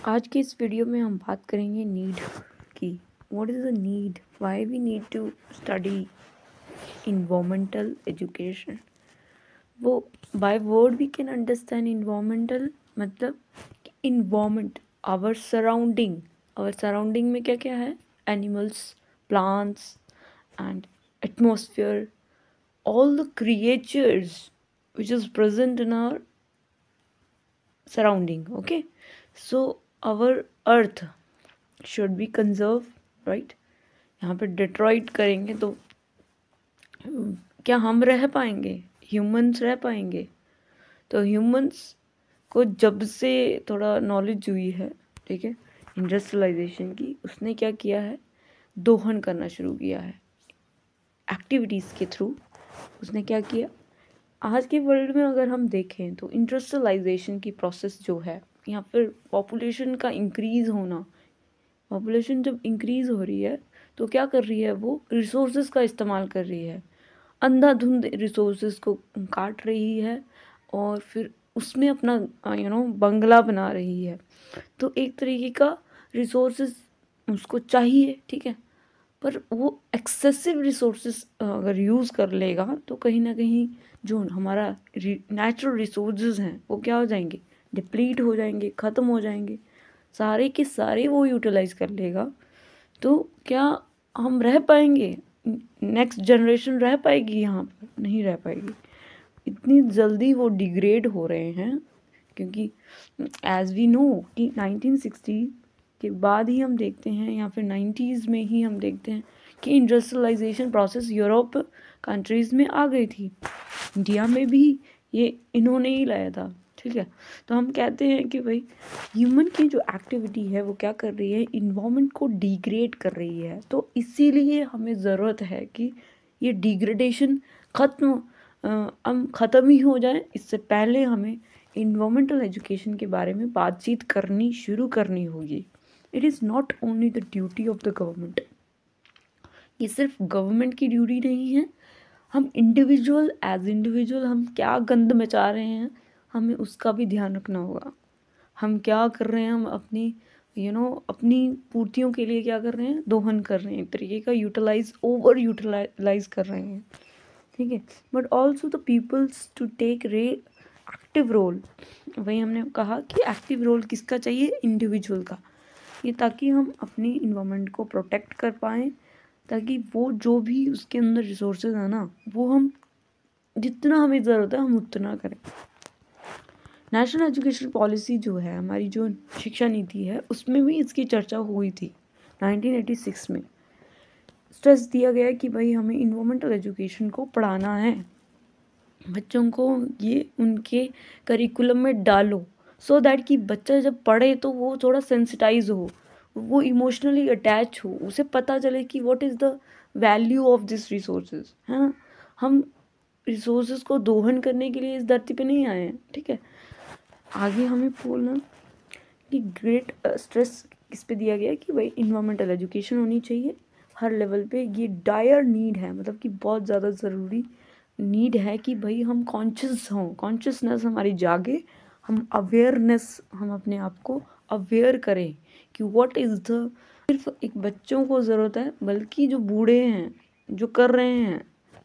आज के इस वीडियो में हम बात करेंगे नीड की। What is the need, why we need to study environmental education. वो by word we can understand environmental मतलब इन्वायरमेंट, आवर सराउंडिंग में क्या क्या है, animals, plants and atmosphere, all the creatures which is present in our surrounding. Okay, so our earth should be conserved, right? यहाँ पे Detroit करेंगे तो क्या हम रह पाएंगे, ह्यूमंस रह पाएंगे? तो ह्यूमंस को जब से थोड़ा नॉलेज हुई है, ठीक है, इंडस्ट्रियलाइजेशन की, उसने क्या किया है, दोहन करना शुरू किया है एक्टिविटीज़ के थ्रू। उसने क्या किया, आज के वर्ल्ड में अगर हम देखें तो इंडस्ट्रियलाइजेशन की प्रोसेस जो है, या फिर पॉपुलेशन का इंक्रीज़ होना, पॉपुलेशन जब इंक्रीज़ हो रही है तो क्या कर रही है, वो रिसोर्सेज का इस्तेमाल कर रही है, अंधाधुंध रिसोर्सेज को काट रही है और फिर उसमें अपना बंगला बना रही है। तो एक तरीके का रिसोर्सेज उसको चाहिए, ठीक है, पर वो एक्सेसिव रिसोर्सेज अगर यूज़ कर लेगा तो कहीं ना कहीं जो हमारा नेचुरल रिसोर्सेज हैं वो क्या हो जाएंगे, डिप्लीट हो जाएंगे, ख़त्म हो जाएंगे, सारे के सारे वो यूटिलाइज कर लेगा। तो क्या हम रह पाएंगे, नेक्स्ट जनरेशन रह पाएगी यहाँ पर? नहीं रह पाएगी। इतनी जल्दी वो डिग्रेड हो रहे हैं, क्योंकि एज वी नो कि 1960 के बाद ही हम देखते हैं, या फिर 90s में ही हम देखते हैं कि इंडस्ट्रियलाइजेशन प्रोसेस यूरोप कंट्रीज़ में आ गई थी। इंडिया में भी ये इन्होंने ही लाया था, ठीक है। तो हम कहते हैं कि भाई ह्यूमन की जो एक्टिविटी है वो क्या कर रही है, इन्वायरमेंट को डिग्रेड कर रही है। तो इसीलिए हमें ज़रूरत है कि ये डिग्रेडेशन ख़त्म ही हो जाए। इससे पहले हमें इन्वायरमेंटल एजुकेशन के बारे में बातचीत करनी शुरू करनी होगी। It is not only the duty of the government, ये सिर्फ गवर्नमेंट की ड्यूटी नहीं है। हम इंडिविजुअल एज इंडिविजुअल हम क्या गंद मचा रहे हैं, हमें उसका भी ध्यान रखना होगा। हम क्या कर रहे हैं, हम अपनी अपनी पूर्तियों के लिए क्या कर रहे हैं, दोहन कर रहे हैं, एक तरीके का ओवर यूटिलाइज कर रहे हैं, ठीक है। But also the peoples to take active role. वही हमने कहा कि एक्टिव रोल किसका चाहिए, इंडिविजुअल का, ये ताकि हम अपनी इन्वायरमेंट को प्रोटेक्ट कर पाएँ, ताकि वो जो भी उसके अंदर रिसोर्सेज है ना, वो हम जितना हमें ज़रूरत है हम उतना करें। नेशनल एजुकेशन पॉलिसी जो है, हमारी जो शिक्षा नीति है, उसमें भी इसकी चर्चा हुई थी 1986 में। स्ट्रेस दिया गया कि भाई हमें इन्वायरमेंटल एजुकेशन को पढ़ाना है, बच्चों को ये उनके करिकुलम में डालो, सो दैट कि बच्चा जब पढ़े तो वो थोड़ा सेंसिटाइज हो, वो इमोशनली अटैच हो, उसे पता चले कि what is the value of this resources, है ना। हम रिसोर्सेज को दोहन करने के लिए इस धरती पे नहीं आए हैं, ठीक है। आगे हमें बोलना कि ग्रेट स्ट्रेस किस पे दिया गया कि भाई इन्वायरमेंटल एजुकेशन होनी चाहिए हर लेवल पे। ये डायर नीड है, मतलब कि बहुत ज़्यादा ज़रूरी नीड है कि भाई हम कॉन्शियस हों, कॉन्शियसनेस हमारी जागे, हम अवेयरनेस, हम अपने आप को अवेयर करें कि व्हाट इज़ द, सिर्फ एक बच्चों को ज़रूरत है, बल्कि जो बूढ़े हैं, जो कर रहे हैं,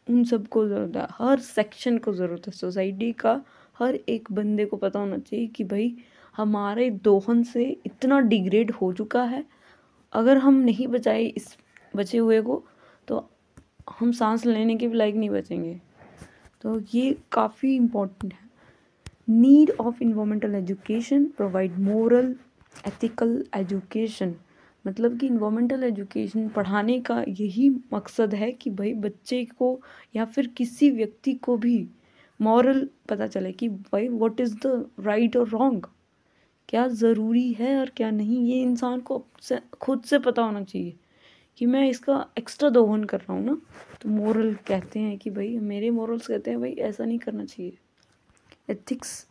उन सबको ज़रूरत है, हर सेक्शन को ज़रूरत है, सोसाइटी का हर एक बंदे को पता होना चाहिए कि भाई हमारे दोहन से इतना डिग्रेड हो चुका है, अगर हम नहीं बचाए इस बचे हुए को तो हम सांस लेने के भी लायक नहीं बचेंगे। तो ये काफ़ी इम्पोर्टेंट है। Need of environmental education, provide moral ethical education, मतलब कि इन्वायरमेंटल एजुकेशन पढ़ाने का यही मकसद है कि भाई बच्चे को या फिर किसी व्यक्ति को भी मॉरल पता चले कि भाई व्हाट इज़ द राइट और रॉन्ग, क्या ज़रूरी है और क्या नहीं। ये इंसान को खुद से पता होना चाहिए कि मैं इसका एक्स्ट्रा दोहन कर रहा हूँ ना। तो मोरल कहते हैं कि भाई, मेरे मोरल्स कहते हैं भाई ऐसा नहीं करना चाहिए। एथिक्स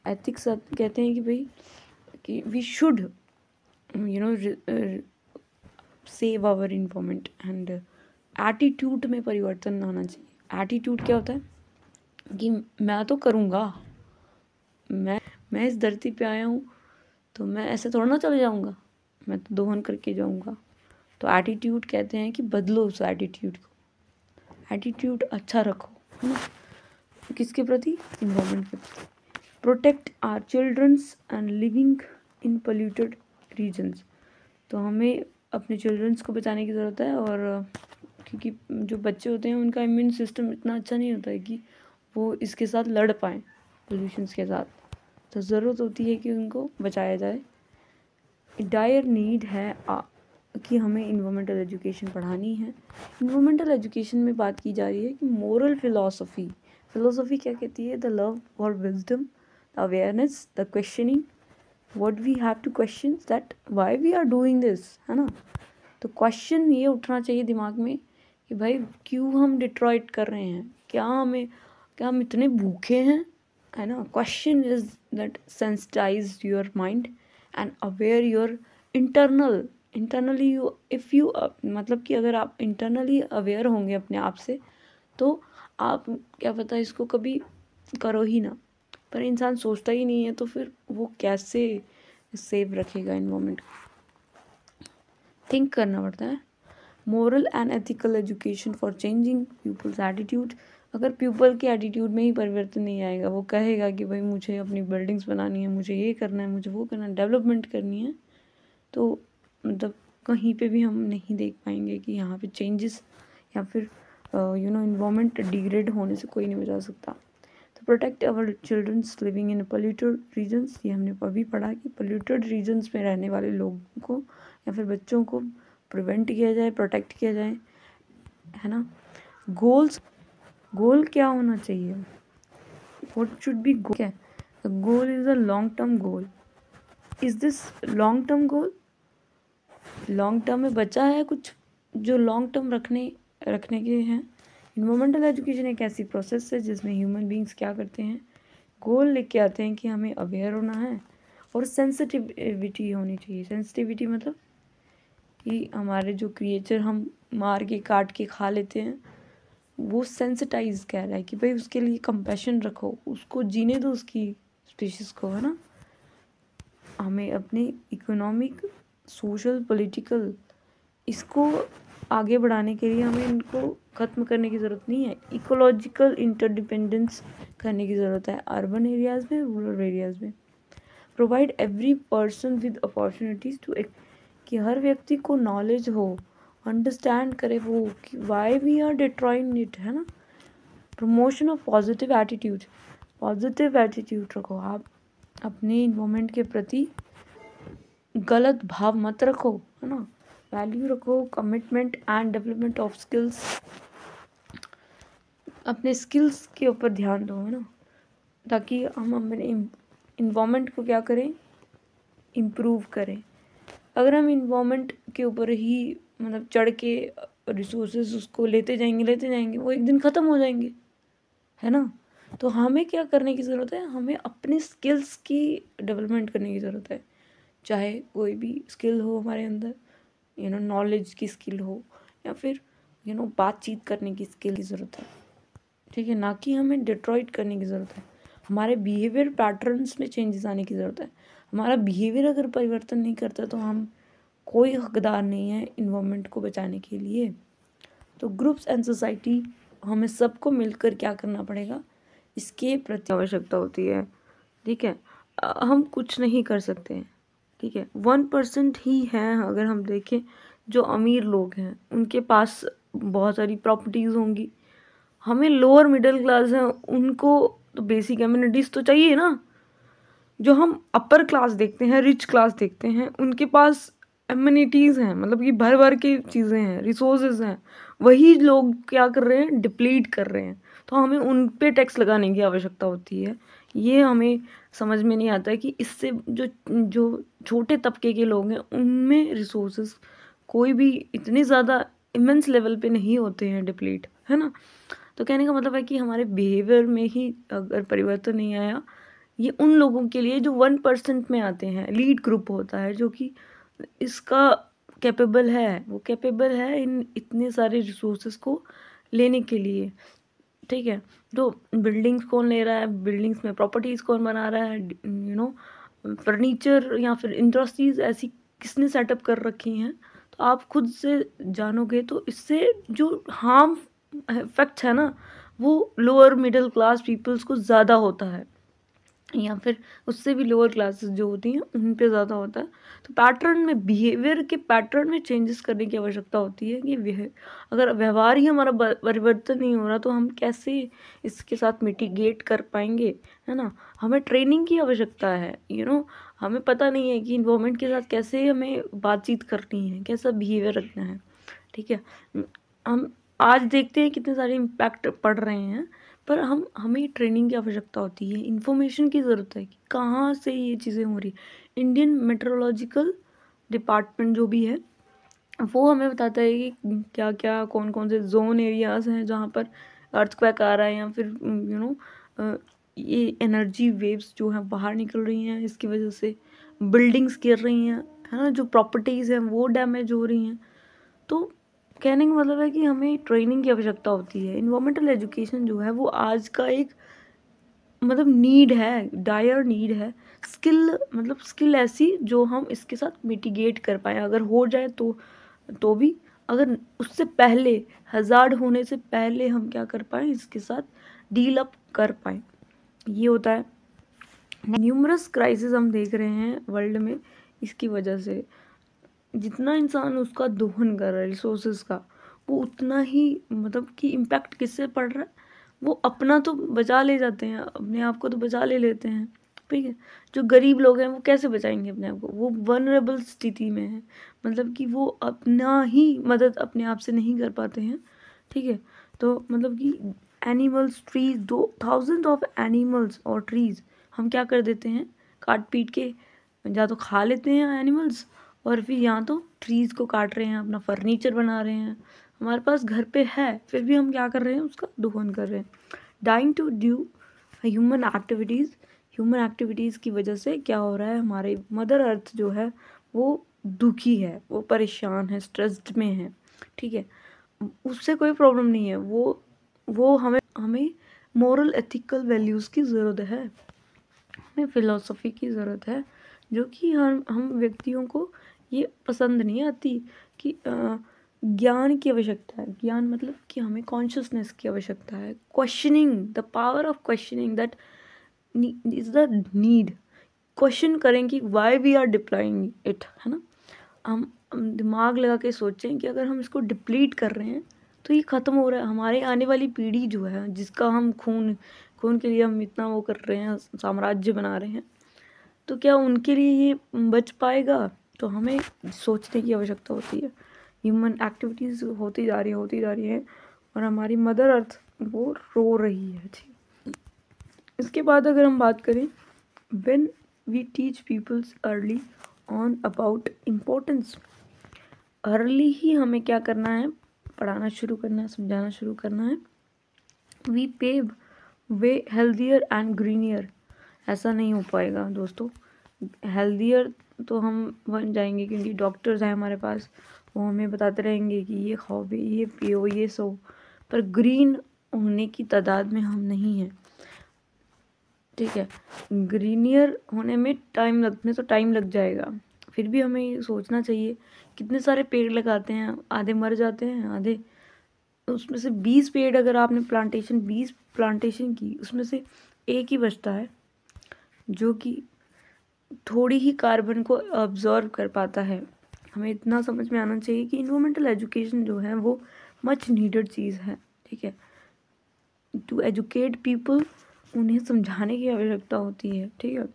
कहते हैं कि भाई कि we should save our environment and attitude में परिवर्तन आना चाहिए। एटीट्यूड क्या होता है कि मैं तो करूँगा, मैं इस धरती पे आया हूँ तो मैं ऐसे थोड़ा ना चले जाऊँगा, मैं तो दोहन करके जाऊँगा। तो एटीट्यूड कहते हैं कि बदलो उस एटीट्यूड को, एटीट्यूड अच्छा रखो, है ना, किसके प्रति, इन्वायरमेंट के प्रति। Protect our childrens and living in polluted regions, तो हमें अपने चिल्ड्रंस को बचाने की ज़रूरत है। और क्योंकि जो बच्चे होते हैं उनका इम्यून सिस्टम इतना अच्छा नहीं होता है कि वो इसके साथ लड़ पाएँ, पोल्यूशंस के साथ, तो ज़रूरत होती है कि उनको बचाया जाए। डायर नीड है कि हमें इन्वायरमेंटल एजुकेशन पढ़ानी है। इन्वायरमेंटल एजुकेशन में बात की जा रही है कि मोरल फिलॉसफी, फिलॉसफी क्या कहती है, द लव और wisdom, the awareness, the questioning, what we have to question that why we are doing this, है ना। तो क्वेश्चन ये उठना चाहिए दिमाग में कि भाई क्यों हम डिट्रॉइट कर रहे हैं, क्या हम इतने भूखे हैं, है ना। Question is that sensitise your mind and aware your internally you if you मतलब कि अगर आप इंटरनली अवेयर होंगे अपने आप से तो आप क्या पता इसको कभी करो ही ना। पर इंसान सोचता ही नहीं है तो फिर वो कैसे सेव रखेगा इन्वायरमेंट को, थिंक करना पड़ता है। Moral and ethical education for changing peoples attitude, अगर पीपल के एटीट्यूड में ही परिवर्तन नहीं आएगा, वो कहेगा कि भाई मुझे अपनी बिल्डिंग्स बनानी है, मुझे ये करना है, मुझे वो करना है, डेवलपमेंट करनी है, तो मतलब कहीं पे भी हम नहीं देख पाएंगे कि यहाँ पे चेंजेस या फिर इन्वायरमेंट डिग्रेड होने से कोई नहीं बचा सकता। तो protect our childrens living in polluted regions, ये हमने अभी पढ़ा कि पोल्यूटेड रीजन्स में रहने वाले लोगों को या फिर बच्चों को प्रिवेंट किया जाए, प्रोटेक्ट किया जाए, है ना। गोल क्या होना चाहिए, व्हाट शुड बी गोल, क्या goal is a long term goal. Is this long term goal, long term में बचा है कुछ जो लॉन्ग टर्म रखने के हैं। इन्वायरमेंटल एजुकेशन एक ऐसी प्रोसेस है जिसमें ह्यूमन बींग्स क्या करते हैं, गोल लेके आते हैं कि हमें अवेयर होना है और सेंसिटिविटी होनी चाहिए। सेंसिटिविटी मतलब कि हमारे जो क्रिएचर हम मार के काट के खा लेते हैं वो सेंसिटाइज कह रहा है कि भाई उसके लिए कंपैशन रखो, उसको जीने दो, उसकी स्पीशीज़ को, है ना। हमें अपने इकोनॉमिक, सोशल, पॉलिटिकल इसको आगे बढ़ाने के लिए हमें इनको ख़त्म करने की ज़रूरत नहीं है। इकोलॉजिकल इंटरडिपेंडेंस करने की ज़रूरत है अर्बन एरियाज़ में, रूरल एरियाज़ में। Provide every person with opportunities to, कि हर व्यक्ति को नॉलेज हो, अंडरस्टैंड करे वो कि वाई वी आर डिट्रॉइंग इट, है ना। Promotion of positive attitude, positive attitude रखो, आप अपने इन्वायरमेंट के प्रति गलत भाव मत रखो, है ना। वैल्यू रखो, commitment and development of skills, अपने स्किल्स के ऊपर ध्यान दो, है ना, ताकि हम अपने इन्वायरमेंट को क्या करें, इम्प्रूव करें। अगर हम इन्वायरमेंट के ऊपर ही मतलब चढ़ के रिसोर्सेज उसको लेते जाएंगे वो एक दिन ख़त्म हो जाएंगे, है ना। तो हमें क्या करने की ज़रूरत है, हमें अपने स्किल्स की डेवलपमेंट करने की ज़रूरत है। चाहे कोई भी स्किल हो हमारे अंदर, नॉलेज की स्किल हो या फिर बातचीत करने की स्किल की ज़रूरत है, ठीक है, ना कि हमें डिट्रॉइट करने की ज़रूरत है। हमारे बिहेवियर पैटर्न्स में चेंजेस आने की ज़रूरत है। हमारा बिहेवियर अगर परिवर्तन नहीं करता तो हम कोई हकदार नहीं है इन्वायरमेंट को बचाने के लिए। तो ग्रुप्स एंड सोसाइटी, हमें सबको मिलकर क्या करना पड़ेगा, इसके प्रति आवश्यकता होती है, ठीक है। हम कुछ नहीं कर सकते हैं, ठीक है। 1% ही हैं अगर हम देखें जो अमीर लोग हैं, उनके पास बहुत सारी प्रॉपर्टीज़ होंगी। हमें लोअर मिडिल क्लास हैं, उनको तो बेसिक एमिनिटीज़ तो चाहिए ना। जो हम अपर क्लास देखते हैं, रिच क्लास देखते हैं, उनके पास एमिनिटीज़ हैं, मतलब कि भर भर की चीज़ें हैं, रिसोर्सेज हैं। वही लोग क्या कर रहे हैं, डिप्लीट कर रहे हैं। तो हमें उन पे टैक्स लगाने की आवश्यकता होती है। ये हमें समझ में नहीं आता है कि इससे जो जो छोटे तबके के लोग हैं उनमें रिसोर्सेज कोई भी इतने ज़्यादा इमेंस लेवल पे नहीं होते हैं डिप्लीट, है ना। तो कहने का मतलब है कि हमारे बिहेवियर में ही अगर परिवर्तन नहीं आया, ये उन लोगों के लिए जो 1% में आते हैं, लीड ग्रुप होता है जो कि इसका कैपेबल है, वो कैपेबल है इन इतने सारे रिसोर्सेज को लेने के लिए, ठीक है। तो बिल्डिंग्स कौन ले रहा है, बिल्डिंग्स में प्रॉपर्टीज़ कौन बना रहा है, फर्नीचर या फिर इंडस्ट्रीज ऐसी किसने सेटअप कर रखी हैं, तो आप खुद से जानोगे तो इससे जो हार्म इफेक्ट है ना वो लोअर मिडिल क्लास पीपल्स को ज़्यादा होता है, या फिर उससे भी लोअर क्लासेस जो होती हैं उन पे ज़्यादा होता है। तो पैटर्न में, बिहेवियर के पैटर्न में चेंजेस करने की आवश्यकता होती है कि अगर व्यवहार ही हमारा परिवर्तन नहीं हो रहा तो हम कैसे इसके साथ मिटिगेट कर पाएंगे, है ना। हमें ट्रेनिंग की आवश्यकता है, हमें पता नहीं है कि इन्वायरमेंट के साथ कैसे हमें बातचीत करनी है, कैसा बिहेवियर रखना है, ठीक है। हम आज देखते हैं कितने सारे इम्पैक्ट पड़ रहे हैं, पर हमें ट्रेनिंग की आवश्यकता होती है, इन्फॉर्मेशन की ज़रूरत है कि कहाँ से ये चीज़ें हो रही। इंडियन मेट्रोलॉजिकल डिपार्टमेंट जो भी है वो हमें बताता है कि क्या क्या कौन कौन से जोन एरियाज़ हैं जहाँ पर अर्थक्वेक आ रहा है, या फिर ये एनर्जी वेव्स जो हैं बाहर निकल रही हैं, इसकी वजह से बिल्डिंग्स गिर रही हैं, है ना, जो प्रॉपर्टीज़ हैं वो डैमेज हो रही हैं। तो कहने का मतलब है कि हमें ट्रेनिंग की आवश्यकता होती है। इन्वायरमेंटल एजुकेशन जो है वो आज का एक मतलब नीड है, डायर नीड है। स्किल ऐसी जो हम इसके साथ मिटिगेट कर पाएँ, अगर हो जाए तो भी, अगर उससे पहले हज़ार्ड होने से पहले हम क्या कर पाएँ, इसके साथ डील अप कर पाएँ, ये होता है। न्यूमरस क्राइसिस हम देख रहे हैं वर्ल्ड में, इसकी वजह से जितना इंसान उसका दोहन कर रहा है रिसोर्सेज का, वो उतना ही मतलब कि इम्पैक्ट किससे पड़ रहा है, वो अपना तो बचा ले जाते हैं, अपने आप को तो बचा ले लेते हैं, ठीक है। जो गरीब लोग हैं वो कैसे बचाएंगे अपने आप को, वो वनरेबल स्थिति में है, मतलब कि वो अपना ही मदद अपने आप से नहीं कर पाते हैं, ठीक है। तो मतलब कि एनिमल्स, ट्रीज, 2000 ऑफ एनिमल्स और ट्रीज हम क्या कर देते हैं, काट पीट के या तो खा लेते हैं एनिमल्स, और फिर यहाँ तो ट्रीज़ को काट रहे हैं, अपना फर्नीचर बना रहे हैं। हमारे पास घर पे है फिर भी हम क्या कर रहे हैं, उसका दोहन कर रहे हैं। Dying to due human activities की वजह से क्या हो रहा है, हमारे मदर अर्थ जो है वो दुखी है, वो परेशान है, स्ट्रेस्ड में है, ठीक है। उससे कोई प्रॉब्लम नहीं है, वो हमें मोरल एथिकल वैल्यूज़ की ज़रूरत है, हमें फ़िलॉसफी की ज़रूरत है, जो कि हम व्यक्तियों को ये पसंद नहीं आती कि ज्ञान की आवश्यकता है। ज्ञान मतलब कि हमें कॉन्शियसनेस की आवश्यकता है। Questioning, the power of questioning, that is the need. Question करें कि why we are deploying it, है ना। हम दिमाग लगा के सोचें कि अगर हम इसको डिप्लीट कर रहे हैं तो ये ख़त्म हो रहा है। हमारे आने वाली पीढ़ी जो है, जिसका हम खून के लिए हम इतना वो कर रहे हैं, साम्राज्य बना रहे हैं, तो क्या उनके लिए ये बच पाएगा। तो हमें सोचने की आवश्यकता होती है। ह्यूमन एक्टिविटीज़ होती जा रही है और हमारी मदर अर्थ वो रो रही है, ठीक। इसके बाद अगर हम बात करें, when we teach peoples early on about importance, early ही हमें क्या करना है, पढ़ाना शुरू करना है, समझाना शुरू करना है। We pave way healthier and greener. ऐसा नहीं हो पाएगा दोस्तों। हेल्दियर तो हम बन जाएंगे क्योंकि डॉक्टर्स हैं हमारे पास, वो हमें बताते रहेंगे कि ये खाओ भी, ये पियो, ये सो, पर ग्रीन होने की तादाद में हम नहीं हैं, ठीक है। ग्रीनियर होने में टाइम लग जाएगा। फिर भी हमें ये सोचना चाहिए, कितने सारे पेड़ लगाते हैं, आधे मर जाते हैं, आधे, उसमें से 20 पेड़ अगर आपने 20 प्लांटेशन की, उसमें से एक ही बचता है जो कि थोड़ी ही कार्बन को अब्जॉर्व कर पाता है। हमें इतना समझ में आना चाहिए कि इन्वायरमेंटल एजुकेशन जो है वो मच नीडेड चीज़ है, ठीक है। टू एजुकेट पीपल, उन्हें समझाने की आवश्यकता होती है, ठीक है।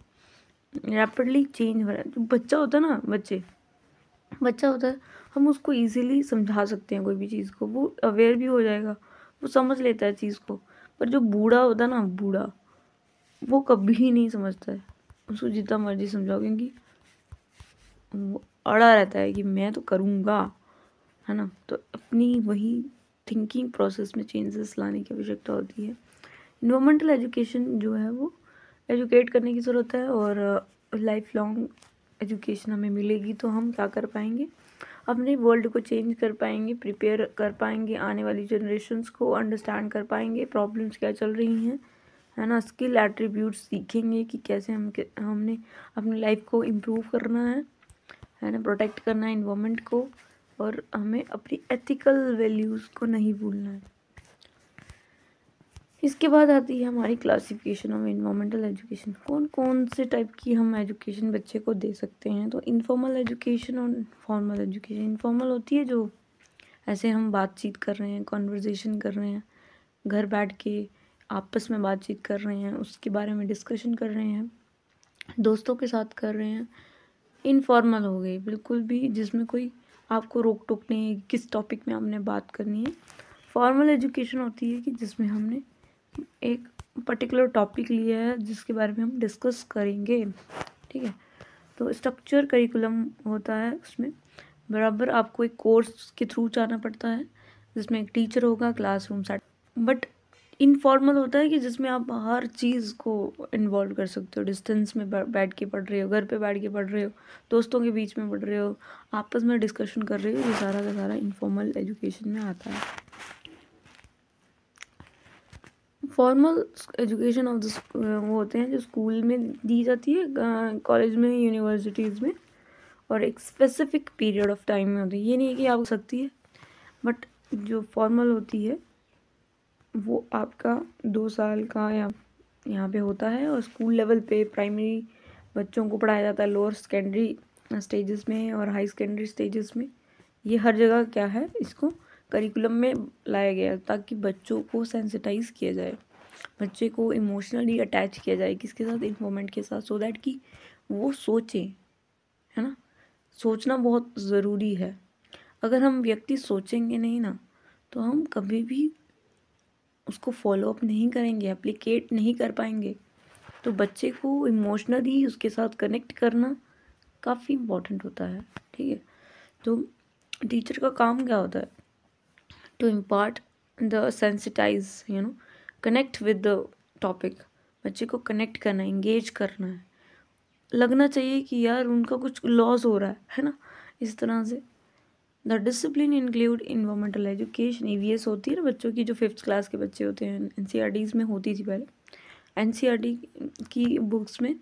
रैपिडली चेंज हो रहा है। जो बच्चा होता है ना, बच्चा होता है, हम उसको इजीली समझा सकते हैं कोई भी चीज़ को, वो अवेयर भी हो जाएगा, वो समझ लेता है चीज़ को। पर जो बूढ़ा होता है ना, बूढ़ा, वो कभी ही नहीं समझता है, उसको जितना मर्जी समझाओ, क्योंकि वो अड़ा रहता है कि मैं तो करूँगा, है ना। तो अपनी वही थिंकिंग प्रोसेस में चेंजेस लाने की आवश्यकता होती है। इन्वायरमेंटल एजुकेशन जो है वो एजुकेट करने की ज़रूरत है, और लाइफ लॉन्ग एजुकेशन हमें मिलेगी तो हम क्या कर पाएंगे, अपने वर्ल्ड को चेंज कर पाएंगे, प्रिपेयर कर पाएंगे, आने वाली जनरेशन्स को अंडरस्टैंड कर पाएंगे, प्रॉब्लम्स क्या चल रही हैं, है ना, स्किल एट्रीब्यूट्स सीखेंगे कि कैसे हमने अपनी लाइफ को इम्प्रूव करना है ना, प्रोटेक्ट करना है इन्वायरमेंट को, और हमें अपनी एथिकल वैल्यूज़ को नहीं भूलना है। इसके बाद आती है हमारी क्लासिफिकेशन ऑफ इन्वायरमेंटल एजुकेशन। कौन कौन से टाइप की हम एजुकेशन बच्चे को दे सकते हैं। तो इनफॉर्मल एजुकेशन और फॉर्मल एजुकेशन। इनफॉर्मल होती है जो ऐसे हम बातचीत कर रहे हैं, कॉन्वर्जेसन कर रहे हैं, घर बैठ के आपस में बातचीत कर रहे हैं, उसके बारे में डिस्कशन कर रहे हैं, दोस्तों के साथ कर रहे हैं। इनफॉर्मल हो गई बिल्कुल भी, जिसमें कोई आपको रोक टोक नहीं है किस टॉपिक में आपने बात करनी है। फॉर्मल एजुकेशन होती है कि जिसमें हमने एक पर्टिकुलर टॉपिक लिया है जिसके बारे में हम डिस्कस करेंगे, ठीक है। तो स्ट्रक्चर करिकुलम होता है, उसमें बराबर आपको एक कोर्स के थ्रू जाना पड़ता है जिसमें एक टीचर होगा, क्लासरूम सेट। बट इनफॉर्मल होता है कि जिसमें आप हर चीज़ को इन्वॉल्व कर सकते हो। डिस्टेंस में बैठ के पढ़ रहे हो, घर पे बैठ के पढ़ रहे हो, दोस्तों के बीच में पढ़ रहे हो, आपस में डिस्कशन कर रहे हो, ये सारा का सारा इनफॉर्मल एजुकेशन में आता है। फॉर्मल एजुकेशन ऑफ वो होते हैं जो स्कूल में दी जाती है, कॉलेज में, यूनिवर्सिटीज़ में, और एक स्पेसिफिक पीरियड ऑफ टाइम में होती है। ये नहीं है कि आप सकती है, बट जो फॉर्मल होती है वो आपका 2 साल का या यहाँ पे होता है, और स्कूल लेवल पे प्राइमरी बच्चों को पढ़ाया जाता है, लोअर सेकेंडरी स्टेजेस में और हाई सेकेंडरी स्टेजेस में। ये हर जगह क्या है, इसको करिकुलम में लाया गया ताकि बच्चों को सेंसिटाइज किया जाए, बच्चे को इमोशनली अटैच किया जाए किसके साथ, इन्वायरमेंट के साथ, सो दैट कि वो सोचे, है ना। सोचना बहुत ज़रूरी है। अगर हम व्यक्ति सोचेंगे नहीं ना, तो हम कभी भी उसको फॉलो अप नहीं करेंगे, एप्लीकेट नहीं कर पाएंगे। तो बच्चे को इमोशनली उसके साथ कनेक्ट करना काफ़ी इम्पोर्टेंट होता है, ठीक है। तो टीचर का काम क्या होता है, to impart the sensitise, connect with the topic. बच्चे को कनेक्ट करना है, इंगेज करना है, लगना चाहिए कि यार उनका कुछ लॉस हो रहा है ना, इस तरह से। The discipline include environmental education. EVS होती है ना बच्चों की, जो 5th क्लास के बच्चे होते हैं, NCERTs में होती थी पहले। NCERT की बुक्स में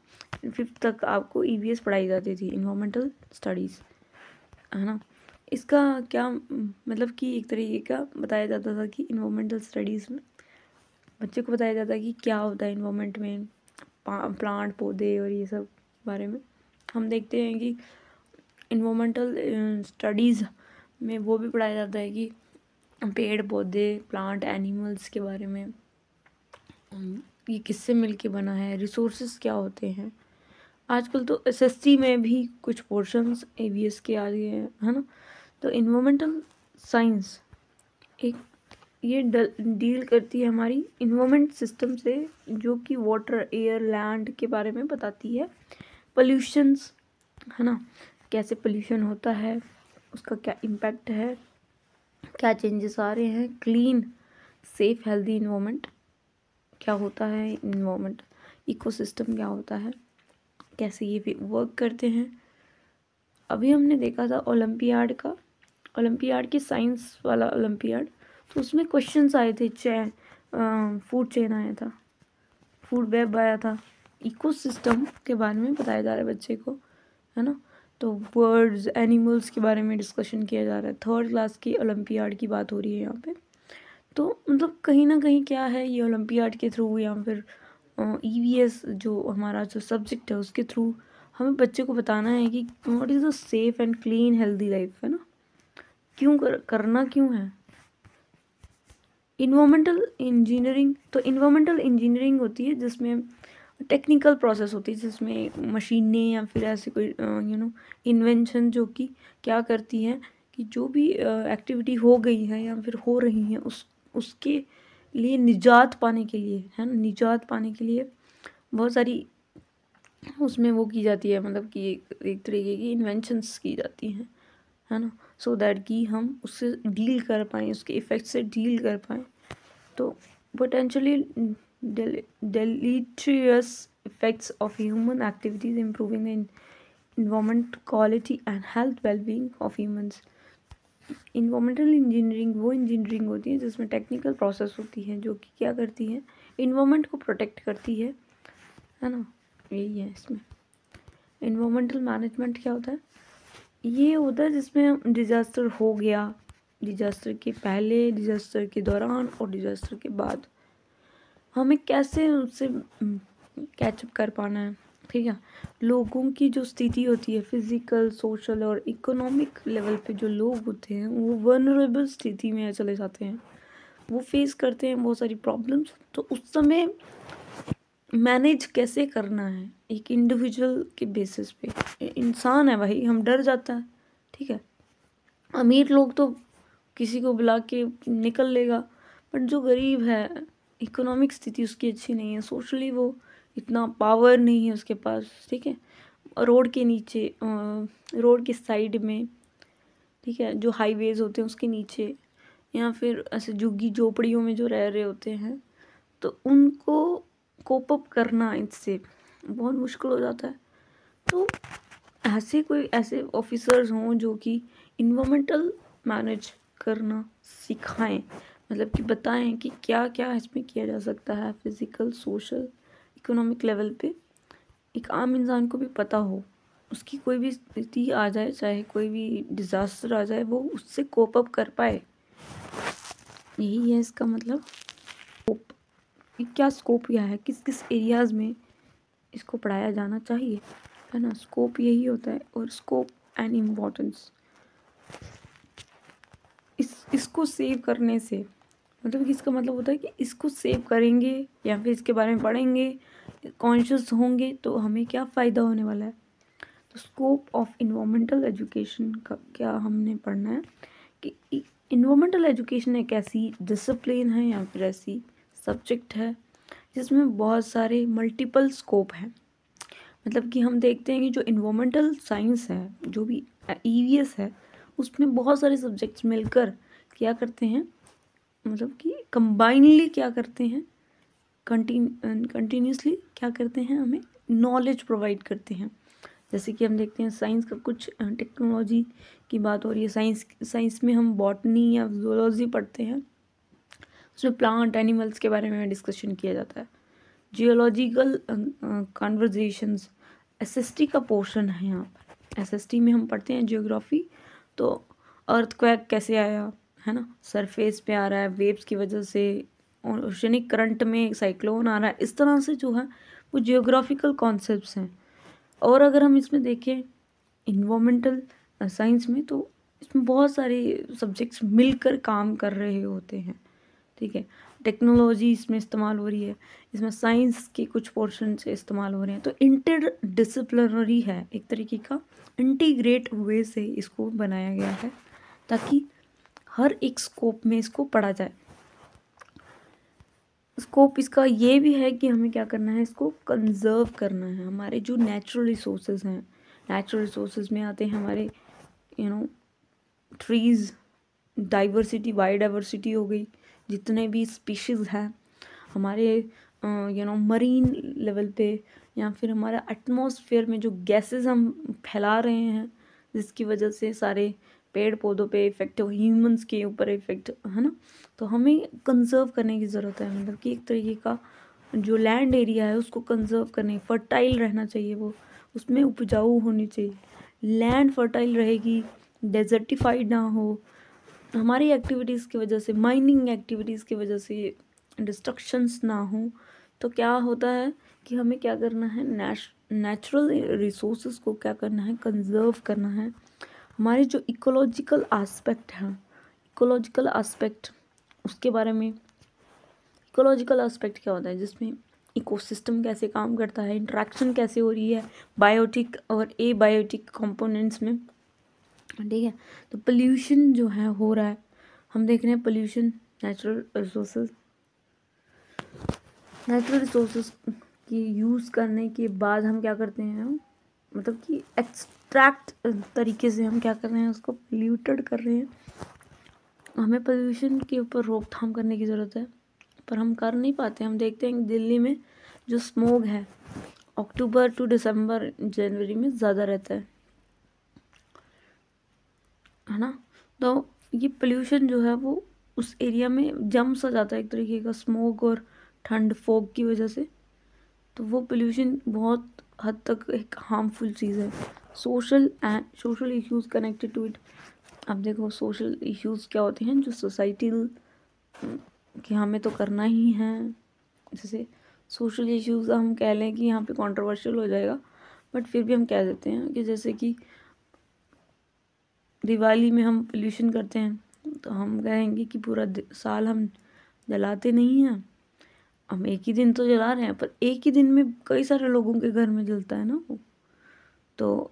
5th तक आपको EVS पढ़ाई जाती थी, इन्वायरमेंटल स्टडीज़, है ना। इसका क्या मतलब कि एक तरीके का बताया जाता था कि इन्वायरमेंटल स्टडीज़ में बच्चे को बताया जाता है कि क्या होता है इन्वायरमेंट में, प्लांट, पौधे और ये सब बारे में। हम देखते हैं कि इन्वायरमेंटल स्टडीज़ में वो भी पढ़ाया जाता है कि पेड़ पौधे, प्लांट, एनिमल्स के बारे में, ये किससे मिलके बना है, रिसोर्सेज क्या होते हैं। आजकल तो SST में भी कुछ पोर्शंस EVS के आ गए हैं, है ना। तो इन्वायरमेंटल साइंस एक ये डील करती है हमारी इन्वायरमेंट सिस्टम से, जो कि वाटर, एयर, लैंड के बारे में बताती है। पोल्यूशंस, है ना, कैसे पोल्यूशन होता है, उसका क्या इम्पैक्ट है, क्या चेंजेस आ रहे हैं। क्लीन, सेफ, हेल्दी इन्वायरमेंट क्या होता है, इन्वायरमेंट इकोसिस्टम क्या होता है, कैसे ये भी वर्क करते हैं। अभी हमने देखा था ओलंपियाड की साइंस वाला ओलंपियाड, तो उसमें क्वेश्चंस आए थे, फूड चेन आया था, फूड वेब आया था, इकोसिस्टम के बारे में बताया जा रहा है बच्चे को, है ना। तो बर्ड्स, एनिमल्स के बारे में डिस्कशन किया जा रहा है। 3rd क्लास की ओलंपियाड की बात हो रही है यहाँ पे। तो मतलब कहीं ना कहीं क्या है, ये ओलंपियाड के थ्रू या फिर EVS जो हमारा जो सब्जेक्ट है उसके थ्रू हमें बच्चे को बताना है कि what is a safe and clean healthy life, है ना। क्यों करना क्यों है। इन्वायरमेंटल इंजीनियरिंग, तो इन्वायरमेंटल इंजीनियरिंग होती है जिसमें टेक्निकल प्रोसेस होती है, जिसमें मशीनें या फिर ऐसे कोई इन्वेंशन जो कि क्या करती हैं कि जो भी एक्टिविटी हो गई है या फिर हो रही है उसके लिए निजात पाने के लिए, है ना, निजात पाने के लिए बहुत सारी उसमें वो की जाती है, मतलब कि एक तरीके की इन्वेंशंस की जाती हैं, है ना, सो दैट कि हम उससे डील कर पाएँ, उसके इफ़ेक्ट से डील कर पाएँ। तो potentially deleterious effects of human activities improving the environment quality and health well-being of humans. Environmental engineering वो इंजीनियरिंग होती है जिसमें टेक्निकल प्रोसेस होती है, जो कि क्या करती है, इन्वायरमेंट को प्रोटेक्ट करती है ना, यही है इसमें। इन्वायरमेंटल मैनेजमेंट क्या होता है? ये होता है जिसमें डिज़ास्टर हो गया, डिज़ास्टर के पहले, डिज़ास्टर के दौरान और डिज़ास्टर के बाद हमें कैसे उससे कैचअप कर पाना है, ठीक है। लोगों की जो स्थिति होती है फिज़िकल, सोशल और इकोनॉमिक लेवल पे, जो लोग होते हैं वो वल्नरेबल स्थिति में चले जाते हैं, वो फेस करते हैं बहुत सारी प्रॉब्लम्स। तो उस समय मैनेज कैसे करना है एक इंडिविजुअल के बेसिस पे। इंसान है भाई, हम डर जाता है, ठीक है। अमीर लोग तो किसी को बुला के निकल लेगा, बट जो गरीब है, इकोनॉमिक स्थिति उसकी अच्छी नहीं है, सोशली वो इतना पावर नहीं है उसके पास, ठीक है। रोड के नीचे, रोड के साइड में, ठीक है, जो हाईवेज होते हैं उसके नीचे, या फिर ऐसे झुग्गी झोपड़ियों में जो रह रहे होते हैं, तो उनको कोप अप करना इससे बहुत मुश्किल हो जाता है। तो ऐसे ऑफिसर्स हों जो कि इन्वायरमेंटल मैनेज करना सिखाएं, मतलब कि बताएं कि क्या क्या इसमें किया जा सकता है फिज़िकल, सोशल, इकोनॉमिक लेवल पे। एक आम इंसान को भी पता हो, उसकी कोई भी स्थिति आ जाए, चाहे कोई भी डिज़ास्टर आ जाए, वो उससे कोप अप कर पाए। यही है इसका मतलब। क्या स्कोप क्या है, किस किस एरियाज़ में इसको पढ़ाया जाना चाहिए, है ना। स्कोप यही होता है। और स्कोप एंड इम्पोर्टेंस, इसको सेव करने से मतलब कि इसका मतलब होता है कि इसको सेव करेंगे या फिर इसके बारे में पढ़ेंगे, कॉन्शियस होंगे, तो हमें क्या फ़ायदा होने वाला है। तो स्कोप ऑफ इन्वायरमेंटल एजुकेशन का क्या हमने पढ़ना है कि इन्वायरमेंटल एजुकेशन एक ऐसी डिसिप्लिन है या फिर ऐसी सब्जेक्ट है जिसमें बहुत सारे मल्टीपल स्कोप हैं। मतलब कि हम देखते हैं कि जो इन्वायरमेंटल साइंस है, जो भी ईवीएस है, उसमें बहुत सारे सब्जेक्ट्स मिलकर क्या करते हैं, मतलब कि कंबाइनली क्या करते हैं, कंटिन्यूसली क्या करते हैं, हमें नॉलेज प्रोवाइड करते हैं। जैसे कि हम देखते हैं साइंस का कुछ टेक्नोलॉजी की बात हो रही है, साइंस में हम बॉटनी या जूलॉजी पढ़ते हैं, उसमें प्लांट एनिमल्स के बारे में डिस्कशन किया जाता है। जियोलॉजिकल कन्वर्जेशंस एसएसटी का पोर्शन है यहाँ पर। एसएसटी में हम पढ़ते हैं जियोग्राफी, तो अर्थक्वेक कैसे आया, है ना, सरफेस पे आ रहा है वेव्स की वजह से, और ओशनिक करंट में साइक्लोन आ रहा है, इस तरह से जो है वो जियोग्राफिकल कॉन्सेप्ट्स हैं। और अगर हम इसमें देखें इन्वायरमेंटल साइंस में, तो इसमें बहुत सारे सब्जेक्ट्स मिलकर काम कर रहे होते हैं, ठीक है। टेक्नोलॉजी इसमें इस्तेमाल हो रही है, इसमें साइंस के कुछ पोर्शन से इस्तेमाल हो रहे हैं। तो इंटर डिसिप्लिनरी है, एक तरीके का इंटीग्रेट वे से इसको बनाया गया है ताकि हर एक स्कोप में इसको पढ़ा जाए। स्कोप इसका ये भी है कि हमें क्या करना है, इसको कंजर्व करना है। हमारे जो नेचुरल रिसोर्सेज हैं, नेचुरल रिसोर्सेज में आते हैं हमारे ट्रीज़, डाइवर्सिटी, बायोडाइवर्सिटी हो गई, जितने भी स्पीशीज़ हैं हमारे मरीन लेवल पे, या फिर हमारा एटमॉस्फेयर में जो गैसेस हम फैला रहे हैं, जिसकी वजह से सारे पेड़ पौधों पे इफ़ेक्ट, ह्यूमंस के ऊपर इफ़ेक्ट, है ना। तो हमें कंजर्व करने की ज़रूरत है, मतलब कि एक तरीके का जो लैंड एरिया है उसको कंजर्व करने, फर्टाइल रहना चाहिए, वो उसमें उपजाऊ होनी चाहिए। लैंड फर्टाइल रहेगी, डेजर्टिफाइड ना हो, हमारी एक्टिविटीज़ की वजह से, माइनिंग एक्टिविटीज़ की वजह से डिस्ट्रक्शंस ना हो, तो क्या होता है कि हमें क्या करना है, नेचुरल रिसोर्सेज को क्या करना है, कंजर्व करना है। हमारे जो इकोलॉजिकल एस्पेक्ट हैं, इकोलॉजिकल एस्पेक्ट उसके बारे में, इकोलॉजिकल एस्पेक्ट क्या होता है, जिसमें इकोसिस्टम कैसे काम करता है, इंटरेक्शन कैसे हो रही है बायोटिक और एबायोटिक कंपोनेंट्स में, ठीक है। तो पोल्यूशन जो है हो रहा है, हम देख रहे हैं पोल्यूशन, नेचुरल रिसोर्सेज की यूज़ करने के बाद हम क्या करते हैं, मतलब कि एक्सट्रैक्ट तरीके से हम क्या कर रहे हैं, उसको पोल्यूटेड कर रहे हैं। हमें पोल्यूशन के ऊपर रोकथाम करने की ज़रूरत है, पर हम कर नहीं पाते। हम देखते हैं दिल्ली में जो स्मोग है अक्टूबर टू दिसंबर जनवरी में ज़्यादा रहता है ना। तो ये पोल्यूशन जो है वो उस एरिया में जम सा जाता है, एक तरीके का स्मोक और ठंड, फॉग की वजह से, तो वो पोल्यूशन बहुत हद तक एक हार्मफुल चीज़ है। Social issues connected to it. अब देखो सोशल इश्यूज क्या होते हैं जो सोसाइटल कि हमें तो करना ही है। जैसे सोशल इश्यूज हम कह लें कि यहाँ पे कंट्रोवर्शियल हो जाएगा, बट फिर भी हम कह देते हैं कि जैसे कि दिवाली में हम पोल्यूशन करते हैं, तो हम कहेंगे कि पूरा साल हम जलाते नहीं हैं, हम एक ही दिन तो जला रहे हैं, पर एक ही दिन में कई सारे लोगों के घर में जलता है ना वो। तो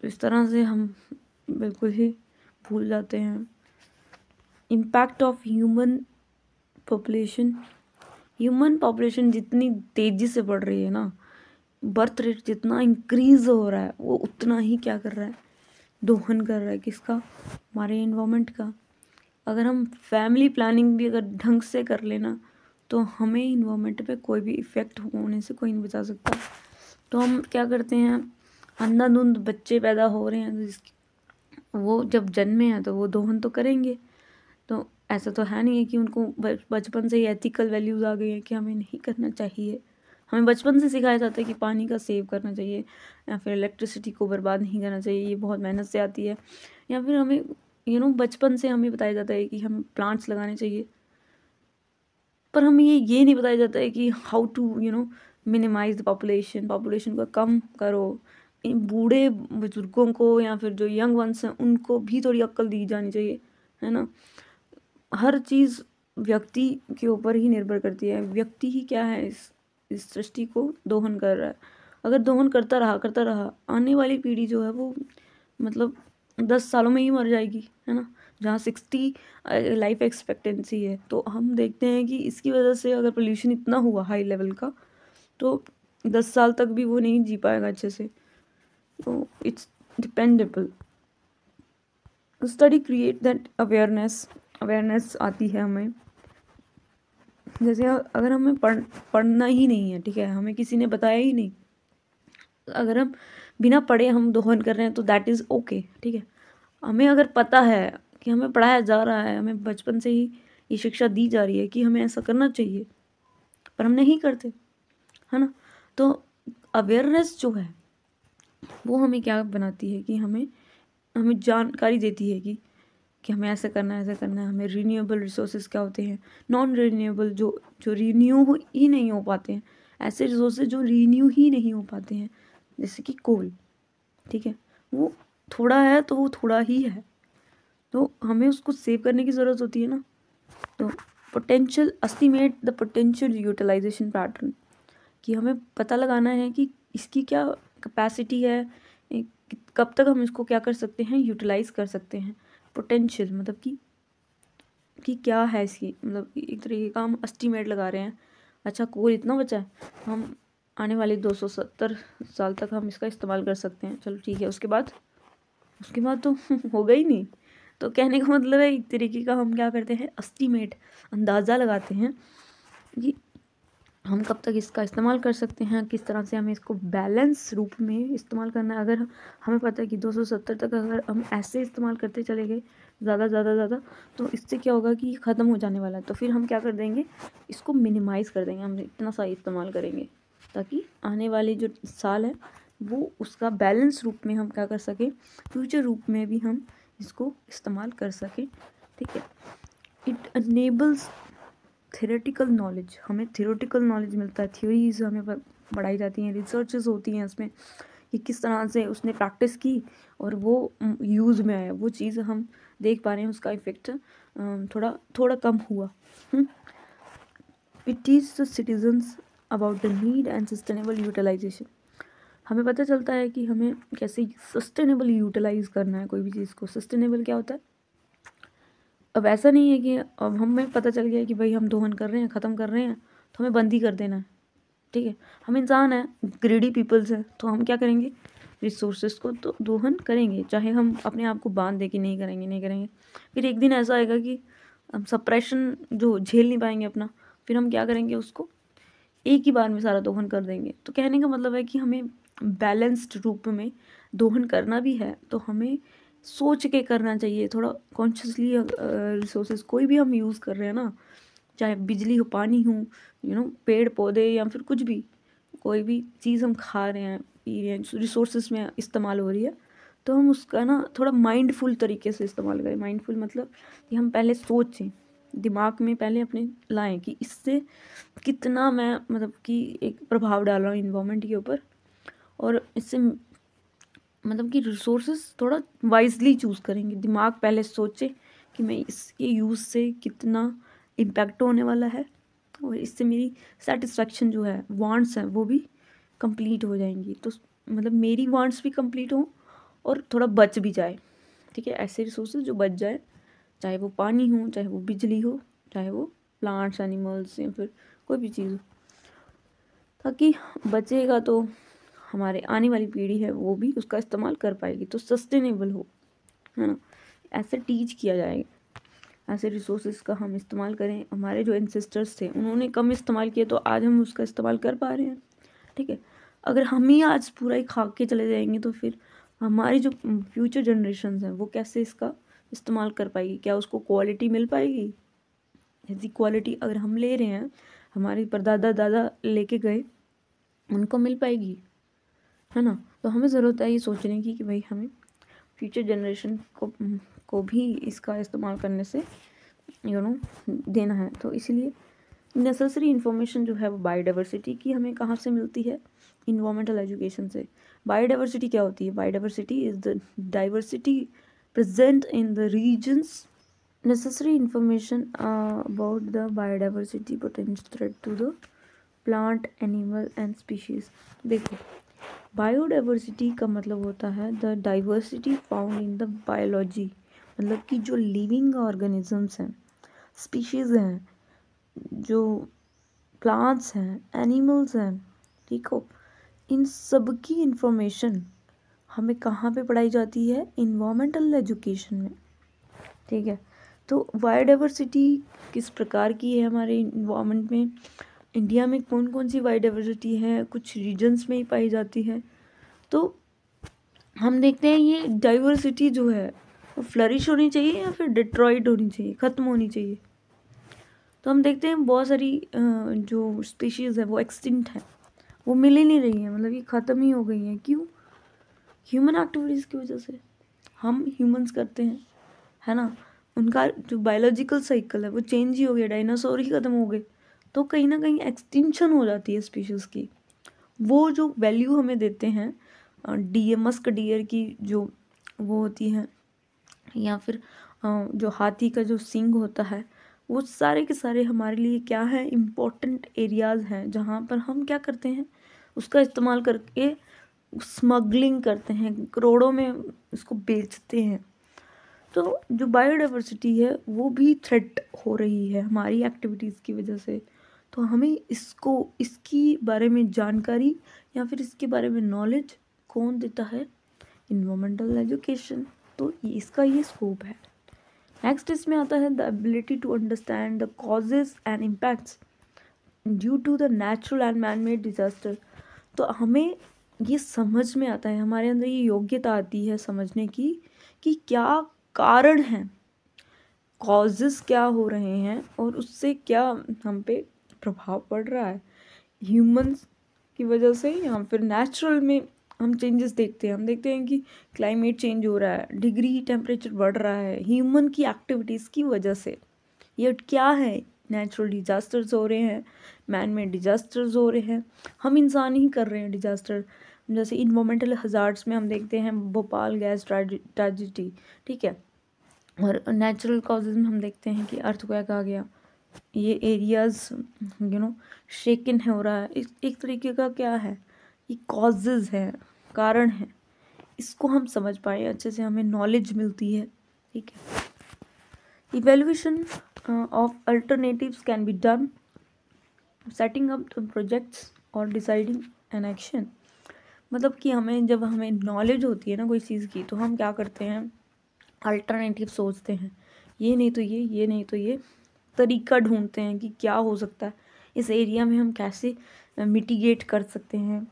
इस तरह से हम बिल्कुल ही भूल जाते हैं। इम्पैक्ट ऑफ ह्यूमन पॉपुलेशन जितनी तेज़ी से बढ़ रही है ना, बर्थ रेट जितना इंक्रीज हो रहा है, वो उतना ही क्या कर रहा है, दोहन कर रहा है। किसका? हमारे एनवायरनमेंट का। अगर हम फैमिली प्लानिंग भी अगर ढंग से कर लेना, तो हमें इन्वायरमेंट पे कोई भी इफ़ेक्ट होने से कोई नहीं बचा सकता। तो हम क्या करते हैं, अंधाधुंध बच्चे पैदा हो रहे हैं, तो वो जब जन्मे हैं तो वो दोहन तो करेंगे। तो ऐसा तो है नहीं है कि उनको बचपन से ही एथिकल वैल्यूज़ आ गई हैं कि हमें नहीं करना चाहिए। हमें बचपन से सिखाया जाता है कि पानी का सेव करना चाहिए, या फिर इलेक्ट्रिसिटी को बर्बाद नहीं करना चाहिए, ये बहुत मेहनत से आती है। या फिर हमें बचपन से हमें बताया जाता है कि हमें प्लांट्स लगाने चाहिए, पर हमें ये नहीं बताया जाता है कि how to minimise the population को कम करो। इन बूढ़े बुजुर्गों को या फिर जो यंग वंस हैं उनको भी थोड़ी अक्ल दी जानी चाहिए, है ना। हर चीज़ व्यक्ति के ऊपर ही निर्भर करती है। व्यक्ति ही क्या है, इस सृष्टि को दोहन कर रहा है। अगर दोहन करता रहा आने वाली पीढ़ी जो है वो मतलब 10 सालों में ही मर जाएगी, है ना। जहाँ 60 लाइफ एक्सपेक्टेंसी है, तो हम देखते हैं कि इसकी वजह से अगर पोल्यूशन इतना हुआ हाई लेवल का, तो 10 साल तक भी वो नहीं जी पाएगा अच्छे से। तो it's dependable. Study create that awareness आती है हमें। जैसे अगर हमें पढ़ना ही नहीं है, ठीक है, हमें किसी ने बताया ही नहीं, अगर हम बिना पढ़े हम दोहन कर रहे हैं तो दैट इज़ ओके, ठीक है। हमें अगर पता है कि हमें पढ़ाया जा रहा है, हमें बचपन से ही ये शिक्षा दी जा रही है कि हमें ऐसा करना चाहिए, पर हम नहीं करते, है ना। तो अवेयरनेस जो है वो हमें क्या बनाती है कि हमें जानकारी देती है कि हमें ऐसे करना है, ऐसे करना है। हमें रीन्यूएबल रिसोर्सेज क्या होते हैं, नॉन रीन्यूएबल जो रीन्यू ही नहीं हो पाते हैं, ऐसे रिसोर्सेज जो रीन्यू ही नहीं हो पाते हैं, जैसे कि कोल, ठीक है, वो थोड़ा है तो वो थोड़ा ही है, तो हमें उसको सेव करने की ज़रूरत होती है ना। तो estimate the potential utilisation pattern, कि हमें पता लगाना है कि इसकी क्या कैपेसिटी है, कब तक हम इसको क्या कर सकते हैं, यूटिलाइज कर सकते हैं। पोटेंशियल मतलब कि क्या है इसकी, मतलब एक तरीके का हम एस्टिमेट लगा रहे हैं। अच्छा कोल इतना बचा है, हम आने वाले 270 साल तक हम इसका इस्तेमाल कर सकते हैं, चलो ठीक है। उसके बाद तो होगा ही नहीं। तो कहने का मतलब है एक तरीके का हम क्या करते हैं, एस्टिमेट, अंदाज़ा लगाते हैं कि हम कब तक इसका इस्तेमाल कर सकते हैं, किस तरह से हमें इसको बैलेंस रूप में इस्तेमाल करना है। अगर हमें पता है कि 270 तक अगर हम ऐसे इस्तेमाल करते चले गए ज़्यादा, तो इससे क्या होगा कि ख़त्म हो जाने वाला है। तो फिर हम क्या कर देंगे, इसको मिनिमाइज़ कर देंगे, हम इतना सा इस्तेमाल करेंगे ताकि आने वाले जो साल है वो उसका बैलेंस रूप में हम क्या कर सकें, फ्यूचर रूप में भी हम इसको इस्तेमाल कर सकें, ठीक है। इट अनेबल्स थ्योरेटिकल नॉलेज, हमें थ्योरेटिकल नॉलेज मिलता है, थ्योरीज हमें पढ़ाई जाती हैं, रिसर्चेस होती हैं उसमें कि किस तरह से उसने प्रैक्टिस की और वो यूज़ में आया, वो चीज़ हम देख पा रहे हैं, उसका इफ़ेक्ट थोड़ा कम हुआ। It teach the citizens about the need and sustainable utilisation, हमें पता चलता है कि हमें कैसे सस्टेनेबल यूटिलाइज करना है कोई भी चीज़ को। सस्टेनेबल क्या होता है, अब ऐसा नहीं है कि अब हमें पता चल गया कि भाई हम दोहन कर रहे हैं, ख़त्म कर रहे हैं, तो हमें बंद ही कर देना है, ठीक है। हम इंसान हैं, ग्रीडी पीपल्स हैं, तो हम क्या करेंगे, रिसोर्सेज को तो दोहन करेंगे, चाहे हम अपने आप को बांध दे कि नहीं करेंगे। फिर एक दिन ऐसा आएगा कि हम सप्रेशन जो झेल नहीं पाएंगे अपना, फिर हम क्या करेंगे, उसको एक ही बार में सारा दोहन कर देंगे। तो कहने का मतलब है कि हमें बैलेंस्ड रूप में दोहन करना भी है, तो हमें सोच के करना चाहिए, थोड़ा कॉन्शियसली। रिसोर्सेज कोई भी हम यूज़ कर रहे हैं ना, चाहे बिजली हो, पानी हो, पेड़ पौधे, या फिर कुछ भी, कोई भी चीज़ हम खा रहे हैं, पी रहे हैं, रिसोर्सेज में इस्तेमाल हो रही है, तो हम उसका ना थोड़ा माइंडफुल तरीके से इस्तेमाल करें। माइंडफुल मतलब कि हम पहले सोचें, दिमाग में पहले अपने लाएं कि इससे कितना मैं मतलब कि एक प्रभाव डाल रहा हूँ इन्वायरमेंट के ऊपर, और इससे मतलब कि रिसोर्सेज थोड़ा वाइजली चूज़ करेंगे। दिमाग पहले सोचे कि मैं इसके यूज़ से कितना इम्पैक्ट होने वाला है, और इससे मेरी सेटिस्फेक्शन जो है, वांट्स हैं, वो भी कंप्लीट हो जाएंगी। तो मतलब मेरी वांट्स भी कंप्लीट हो और थोड़ा बच भी जाए, ठीक है, ऐसे रिसोर्सेज जो बच जाए, चाहे वो पानी हो, चाहे वो बिजली हो, चाहे वो प्लांट्स, एनिमल्स, या फिर कोई भी चीज़ हो, ताकि बचेगा तो हमारे आने वाली पीढ़ी है वो भी उसका इस्तेमाल कर पाएगी, तो सस्टेनेबल हो, है ना। ऐसे टीच किया जाएगा, ऐसे रिसोर्सेज का हम इस्तेमाल करें। हमारे जो एंसेस्टर्स थे उन्होंने कम इस्तेमाल किया, तो आज हम उसका इस्तेमाल कर पा रहे हैं, ठीक है। अगर हम ही आज पूरा ही खा के चले जाएंगे तो फिर हमारी जो फ्यूचर जनरेशन हैं वो कैसे इसका इस्तेमाल कर पाएगी? क्या उसको क्वालिटी मिल पाएगी? यदि क्वालिटी अगर हम ले रहे हैं, हमारे परदादा दादा लेके गए, उनको मिल पाएगी, है ना। तो हमें ज़रूरत है ये सोचने की कि भाई हमें फ्यूचर जनरेशन को भी इसका इस्तेमाल करने से देना है। तो इसलिए नेसेसरी इन्फॉर्मेशन जो है वो बायोडाइवर्सिटी की हमें कहाँ से मिलती है? इन्वायरमेंटल एजुकेशन से। बायोडाइवर्सिटी क्या होती है? Biodiversity is the diversity present in the regions. Necessary information about the biodiversity potential threat to the plant, animal and species. देखो, बायोडाइवर्सिटी का मतलब होता है the diversity found in the biology, मतलब कि जो लिविंग ऑर्गेनिजम्स हैं, स्पीशीज़ हैं, जो प्लांट्स हैं, एनिमल्स हैं, ठीक हो, इन सब की इंफॉर्मेशन हमें कहाँ पे पढ़ाई जाती है? इन्वायरमेंटल एजुकेशन में, ठीक है। तो बायोडाइवर्सिटी किस प्रकार की है हमारे इन्वायरमेंट में? इंडिया में कौन कौन सी बायोडाइवर्सिटी है? कुछ रीजन्स में ही पाई जाती है। तो हम देखते हैं ये डाइवर्सिटी जो है वो फ्लरिश होनी चाहिए या फिर डिट्रॉइट होनी चाहिए, ख़त्म होनी चाहिए। तो हम देखते हैं बहुत सारी जो स्पीशीज़ है वो एक्सटिंक्ट है, वो मिल ही नहीं रही है, मतलब ये ख़त्म ही हो गई हैं। क्यों? ह्यूमन एक्टिविटीज़ की वजह से। हम ह्यूमंस करते हैं, है ना। उनका जो बायोलॉजिकल साइकिल है वो चेंज ही हो गया, डायनासोर ही ख़त्म हो गए, तो कहीं ना कहीं एक्सटिंक्शन हो जाती है स्पीशीज़ की। वो जो वैल्यू हमें देते हैं मस्क डियर की जो वो होती है, या फिर जो हाथी का जो सींग होता है, वो सारे के सारे हमारे लिए क्या है? इम्पोर्टेंट एरियाज़ हैं जहाँ पर हम क्या करते हैं? उसका इस्तेमाल करके स्मगलिंग करते हैं, करोड़ों में उसको बेचते हैं। तो जो बायोडाइवर्सिटी है वो भी थ्रेट हो रही है हमारी एक्टिविटीज़ की वजह से। तो हमें इसकी बारे में जानकारी या फिर इसके बारे में नॉलेज कौन देता है? Environmental education. तो इसका ये स्कोप है। नेक्स्ट इसमें आता है the ability to understand the causes and impacts due to the natural and man made disaster. तो हमें ये समझ में आता है, हमारे अंदर ये योग्यता आती है समझने की कि क्या कारण हैं, कॉजेस क्या हो रहे हैं, और उससे क्या हम पे प्रभाव पड़ रहा है, ह्यूमंस की वजह से या फिर नेचुरल में हम चेंजेस देखते हैं। हम देखते हैं कि क्लाइमेट चेंज हो रहा है, डिग्री टेम्परेचर बढ़ रहा है ह्यूमन की एक्टिविटीज़ की वजह से। ये क्या है? नेचुरल डिजास्टर्स हो रहे हैं, मैन मेड डिजास्टर्स हो रहे हैं, हम इंसान ही कर रहे हैं डिजास्टर। जैसे इन्वायरमेंटल हजार्ड्स में हम देखते हैं भोपाल गैस ट्रेजिडी, ठीक है। और नेचुरल कॉजेज में हम देखते हैं कि अर्थक्वेक आ गया, ये एरियाज शेकन हो रहा है। एक तरीके का क्या है, ये कॉजेज है, कारण है। इसको हम समझ पाए अच्छे से, हमें नॉलेज मिलती है, ठीक है। Evaluation of alternatives can be done setting up projects और डिसाइडिंग एन एक्शन। मतलब कि जब हमें नॉलेज होती है ना कोई चीज़ की, तो हम क्या करते हैं? अल्टरनेटिव सोचते हैं, ये नहीं तो ये नहीं तो ये तरीका ढूंढते हैं कि क्या हो सकता है इस एरिया में, हम कैसे मिटिगेट कर सकते हैं,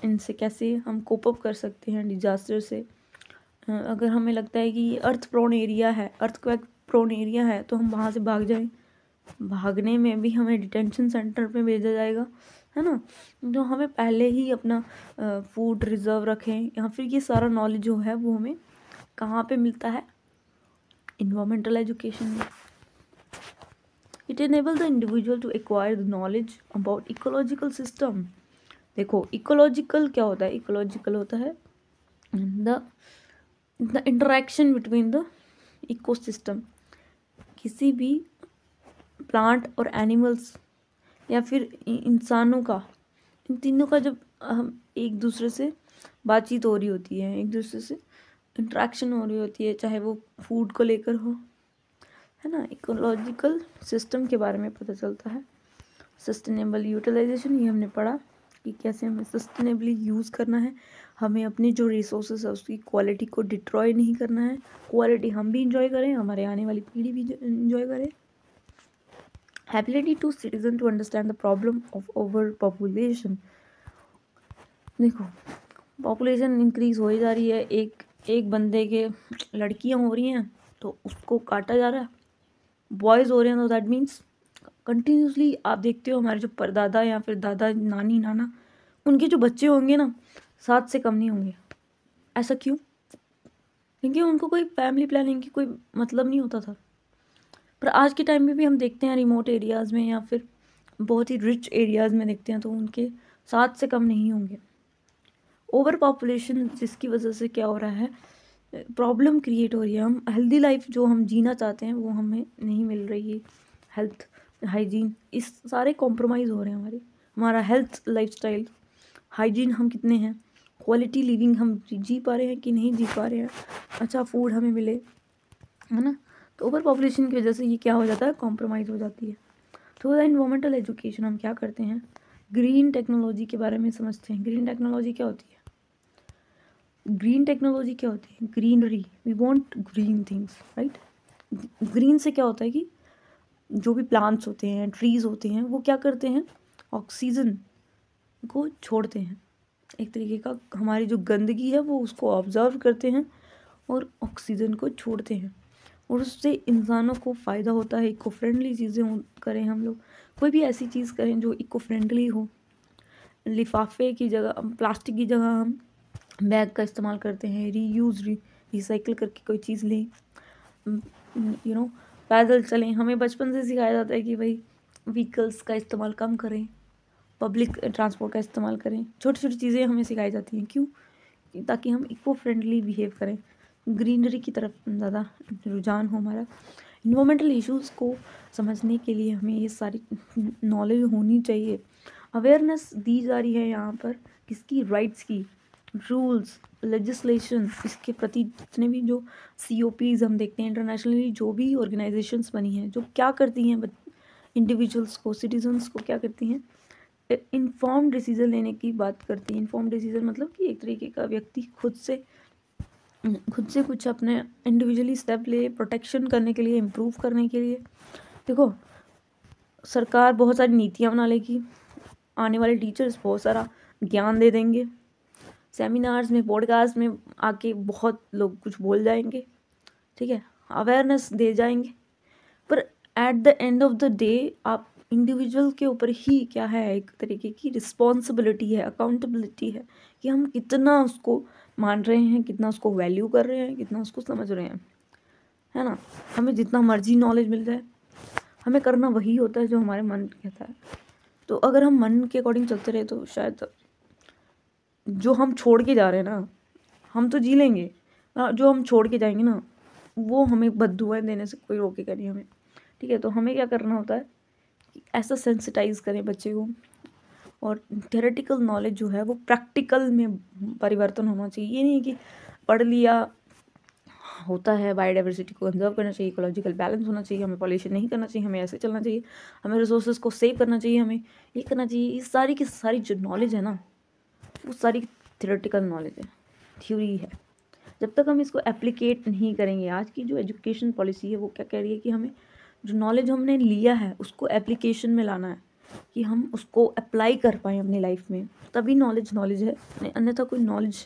इनसे कैसे हम कोप अप कर सकते हैं डिजास्टर से। अगर हमें लगता है कि ये अर्थ प्रोन एरिया है, अर्थक्वेक प्रोन एरिया है, तो हम वहाँ से भाग जाएं, भागने में भी हमें डिटेंशन सेंटर पे भेजा जाएगा, है ना। तो हमें पहले ही अपना फूड रिजर्व रखें, या फिर ये सारा नॉलेज जो है वो हमें कहाँ पे मिलता है, इन्वायरमेंटल एजुकेशन में। It enable the individual to acquire the knowledge about ecological system. देखो इकोलॉजिकल क्या होता है, इकोलॉजिकल होता है the interaction between the ecosystem. किसी भी प्लांट और एनिमल्स या फिर इंसानों का, इन तीनों का जब हम एक दूसरे से बातचीत हो रही होती है, एक दूसरे से इंटरेक्शन हो रही होती है, चाहे वो फूड को लेकर हो, है ना, इकोलॉजिकल सिस्टम के बारे में पता चलता है। सस्टेनेबल यूटिलाइजेशन, ये हमने पढ़ा कि कैसे हमें सस्टेनेबली यूज़ करना है, हमें अपनी जो रिसोर्सेज है उसकी क्वालिटी को डिस्ट्रॉय नहीं करना है, क्वालिटी हम भी इंजॉय करें, हमारे आने वाली पीढ़ी भी इंजॉय करे। Ability to citizen to understand the problem of over population. देखो पॉपुलेशन इंक्रीज हो ही जा रही है, एक बंदे के लड़कियां हो रही हैं तो उसको काटा जा रहा है, बॉयज़ हो रहे हैं तो दैट मीन्स कंटिन्यूसली आप देखते हो हमारे जो परदादा या फिर दादा नानी नाना, उनके जो बच्चे होंगे ना 7 से कम नहीं होंगे। ऐसा क्यों? क्योंकि उनको कोई फैमिली प्लानिंग की कोई मतलब नहीं होता था। पर आज के टाइम में भी हम देखते हैं रिमोट एरियाज़ में या फिर बहुत ही रिच एरियाज़ में देखते हैं तो उनके 7 से कम नहीं होंगे। ओवर पॉपुलेशन जिसकी वजह से क्या हो रहा है, प्रॉब्लम क्रिएट हो रही है। हम हेल्दी लाइफ जो हम जीना चाहते हैं वो हमें नहीं मिल रही है। हेल्थ, हाइजीन, इस सारे कॉम्प्रोमाइज़ हो रहे हैं हमारा हेल्थ, लाइफस्टाइल, हाइजीन हम कितने हैं, क्वालिटी लिविंग हम जी पा रहे हैं कि नहीं जी पा रहे हैं, अच्छा फूड हमें मिले, है ना। तो ओवर पॉपुलेशन की वजह से ये क्या हो जाता है, कॉम्प्रोमाइज़ हो जाती है। थ्रू द इन्वायरमेंटल एजुकेशन हम क्या करते हैं, ग्रीन टेक्नोलॉजी के बारे में समझते हैं। ग्रीन टेक्नोलॉजी क्या होती है? ग्रीन टेक्नोलॉजी क्या होती है? Greenery, we want green things, right. Green से क्या होता है कि जो भी प्लांट्स होते हैं, ट्रीज़ होते हैं, वो क्या करते हैं, ऑक्सीजन को छोड़ते हैं। एक तरीके का हमारी जो गंदगी है वो उसको ऑब्जर्व करते हैं और ऑक्सीजन को छोड़ते हैं, और उससे इंसानों को फ़ायदा होता है। इको फ्रेंडली चीज़ें करें हम लोग, कोई भी ऐसी चीज़ करें जो इको फ्रेंडली हो। लिफाफे की जगह, प्लास्टिक की जगह हम बैग का इस्तेमाल करते हैं, रिसाइकिल करके कोई चीज़ लें, पैदल चलें। हमें बचपन से सिखाया जाता है कि भाई व्हीकल्स का इस्तेमाल कम करें, पब्लिक ट्रांसपोर्ट का इस्तेमाल करें। छोटी छोटी चीज़ें हमें सिखाई जाती हैं, क्यों? ताकि हम इको फ्रेंडली बिहेव करें, ग्रीनरी की तरफ ज़्यादा रुझान हो हमारा। इन्वायरमेंटल इश्यूज़ को समझने के लिए हमें ये सारी नॉलेज होनी चाहिए। अवेयरनेस दी जा रही है यहाँ पर किसकी, राइट्स की, रूल्स, लेजिस्लेशन, इसके प्रति जितने भी जो COPs हम देखते हैं इंटरनेशनली, जो भी ऑर्गेनाइजेशंस बनी हैं जो क्या करती हैं, इंडिविजुअल्स को, सिटीजन्स को क्या करती हैं, इन्फॉर्म डिसीजन लेने की बात करती है। इन्फॉर्म डिसीजन मतलब कि एक तरीके का व्यक्ति खुद से कुछ अपने इंडिविजुअली स्टेप ले, प्रोटेक्शन करने के लिए, इम्प्रूव करने के लिए। देखो सरकार बहुत सारी नीतियाँ बना लेगी, आने वाले टीचर्स बहुत सारा ज्ञान दे देंगे, सेमिनार्स में, पॉडकास्ट में आके बहुत लोग कुछ बोल जाएंगे, ठीक है, अवेयरनेस दे जाएंगे, पर at the end of the day आप इंडिविजुअल के ऊपर ही क्या है, एक तरीके की रिस्पॉन्सिबिलिटी है, अकाउंटेबिलिटी है कि हम कितना उसको मान रहे हैं, कितना उसको वैल्यू कर रहे हैं, कितना उसको समझ रहे हैं, है ना। हमें जितना मर्जी नॉलेज मिल जाए, हमें करना वही होता है जो हमारे मन कहता है। तो अगर हम मन के अकॉर्डिंग चलते रहे तो शायद जो हम छोड़ के जा रहे हैं ना, हम तो जी लेंगे, जो हम छोड़ के जाएंगे ना वो हमें बद्दुआएं देने से कोई रोकेगा नहीं हमें, ठीक है। तो हमें क्या करना होता है कि ऐसा सेंसिटाइज करें बच्चे को, और थियोरेटिकल नॉलेज जो है वो प्रैक्टिकल में परिवर्तन होना चाहिए। ये नहीं कि पढ़ लिया होता है, बायोडाइवर्सिटी को कंजर्व करना चाहिए, इकोलॉजिकल बैलेंस होना चाहिए, हमें पॉल्यूशन नहीं करना चाहिए, हमें ऐसे चलना चाहिए, हमें रिसोर्सेज को सेव करना चाहिए, हमें ये करना चाहिए। ये सारी की सारी जो नॉलेज है ना वो सारी थियोरेटिकल नॉलेज है, थ्योरी है। जब तक हम इसको एप्लीकेट नहीं करेंगे, आज की जो एजुकेशन पॉलिसी है वो क्या कह रही है कि हमें जो नॉलेज हमने लिया है उसको एप्लीकेशन में लाना है, कि हम उसको अप्लाई कर पाएँ अपनी लाइफ में, तभी नॉलेज है, अन्यथा कोई नॉलेज,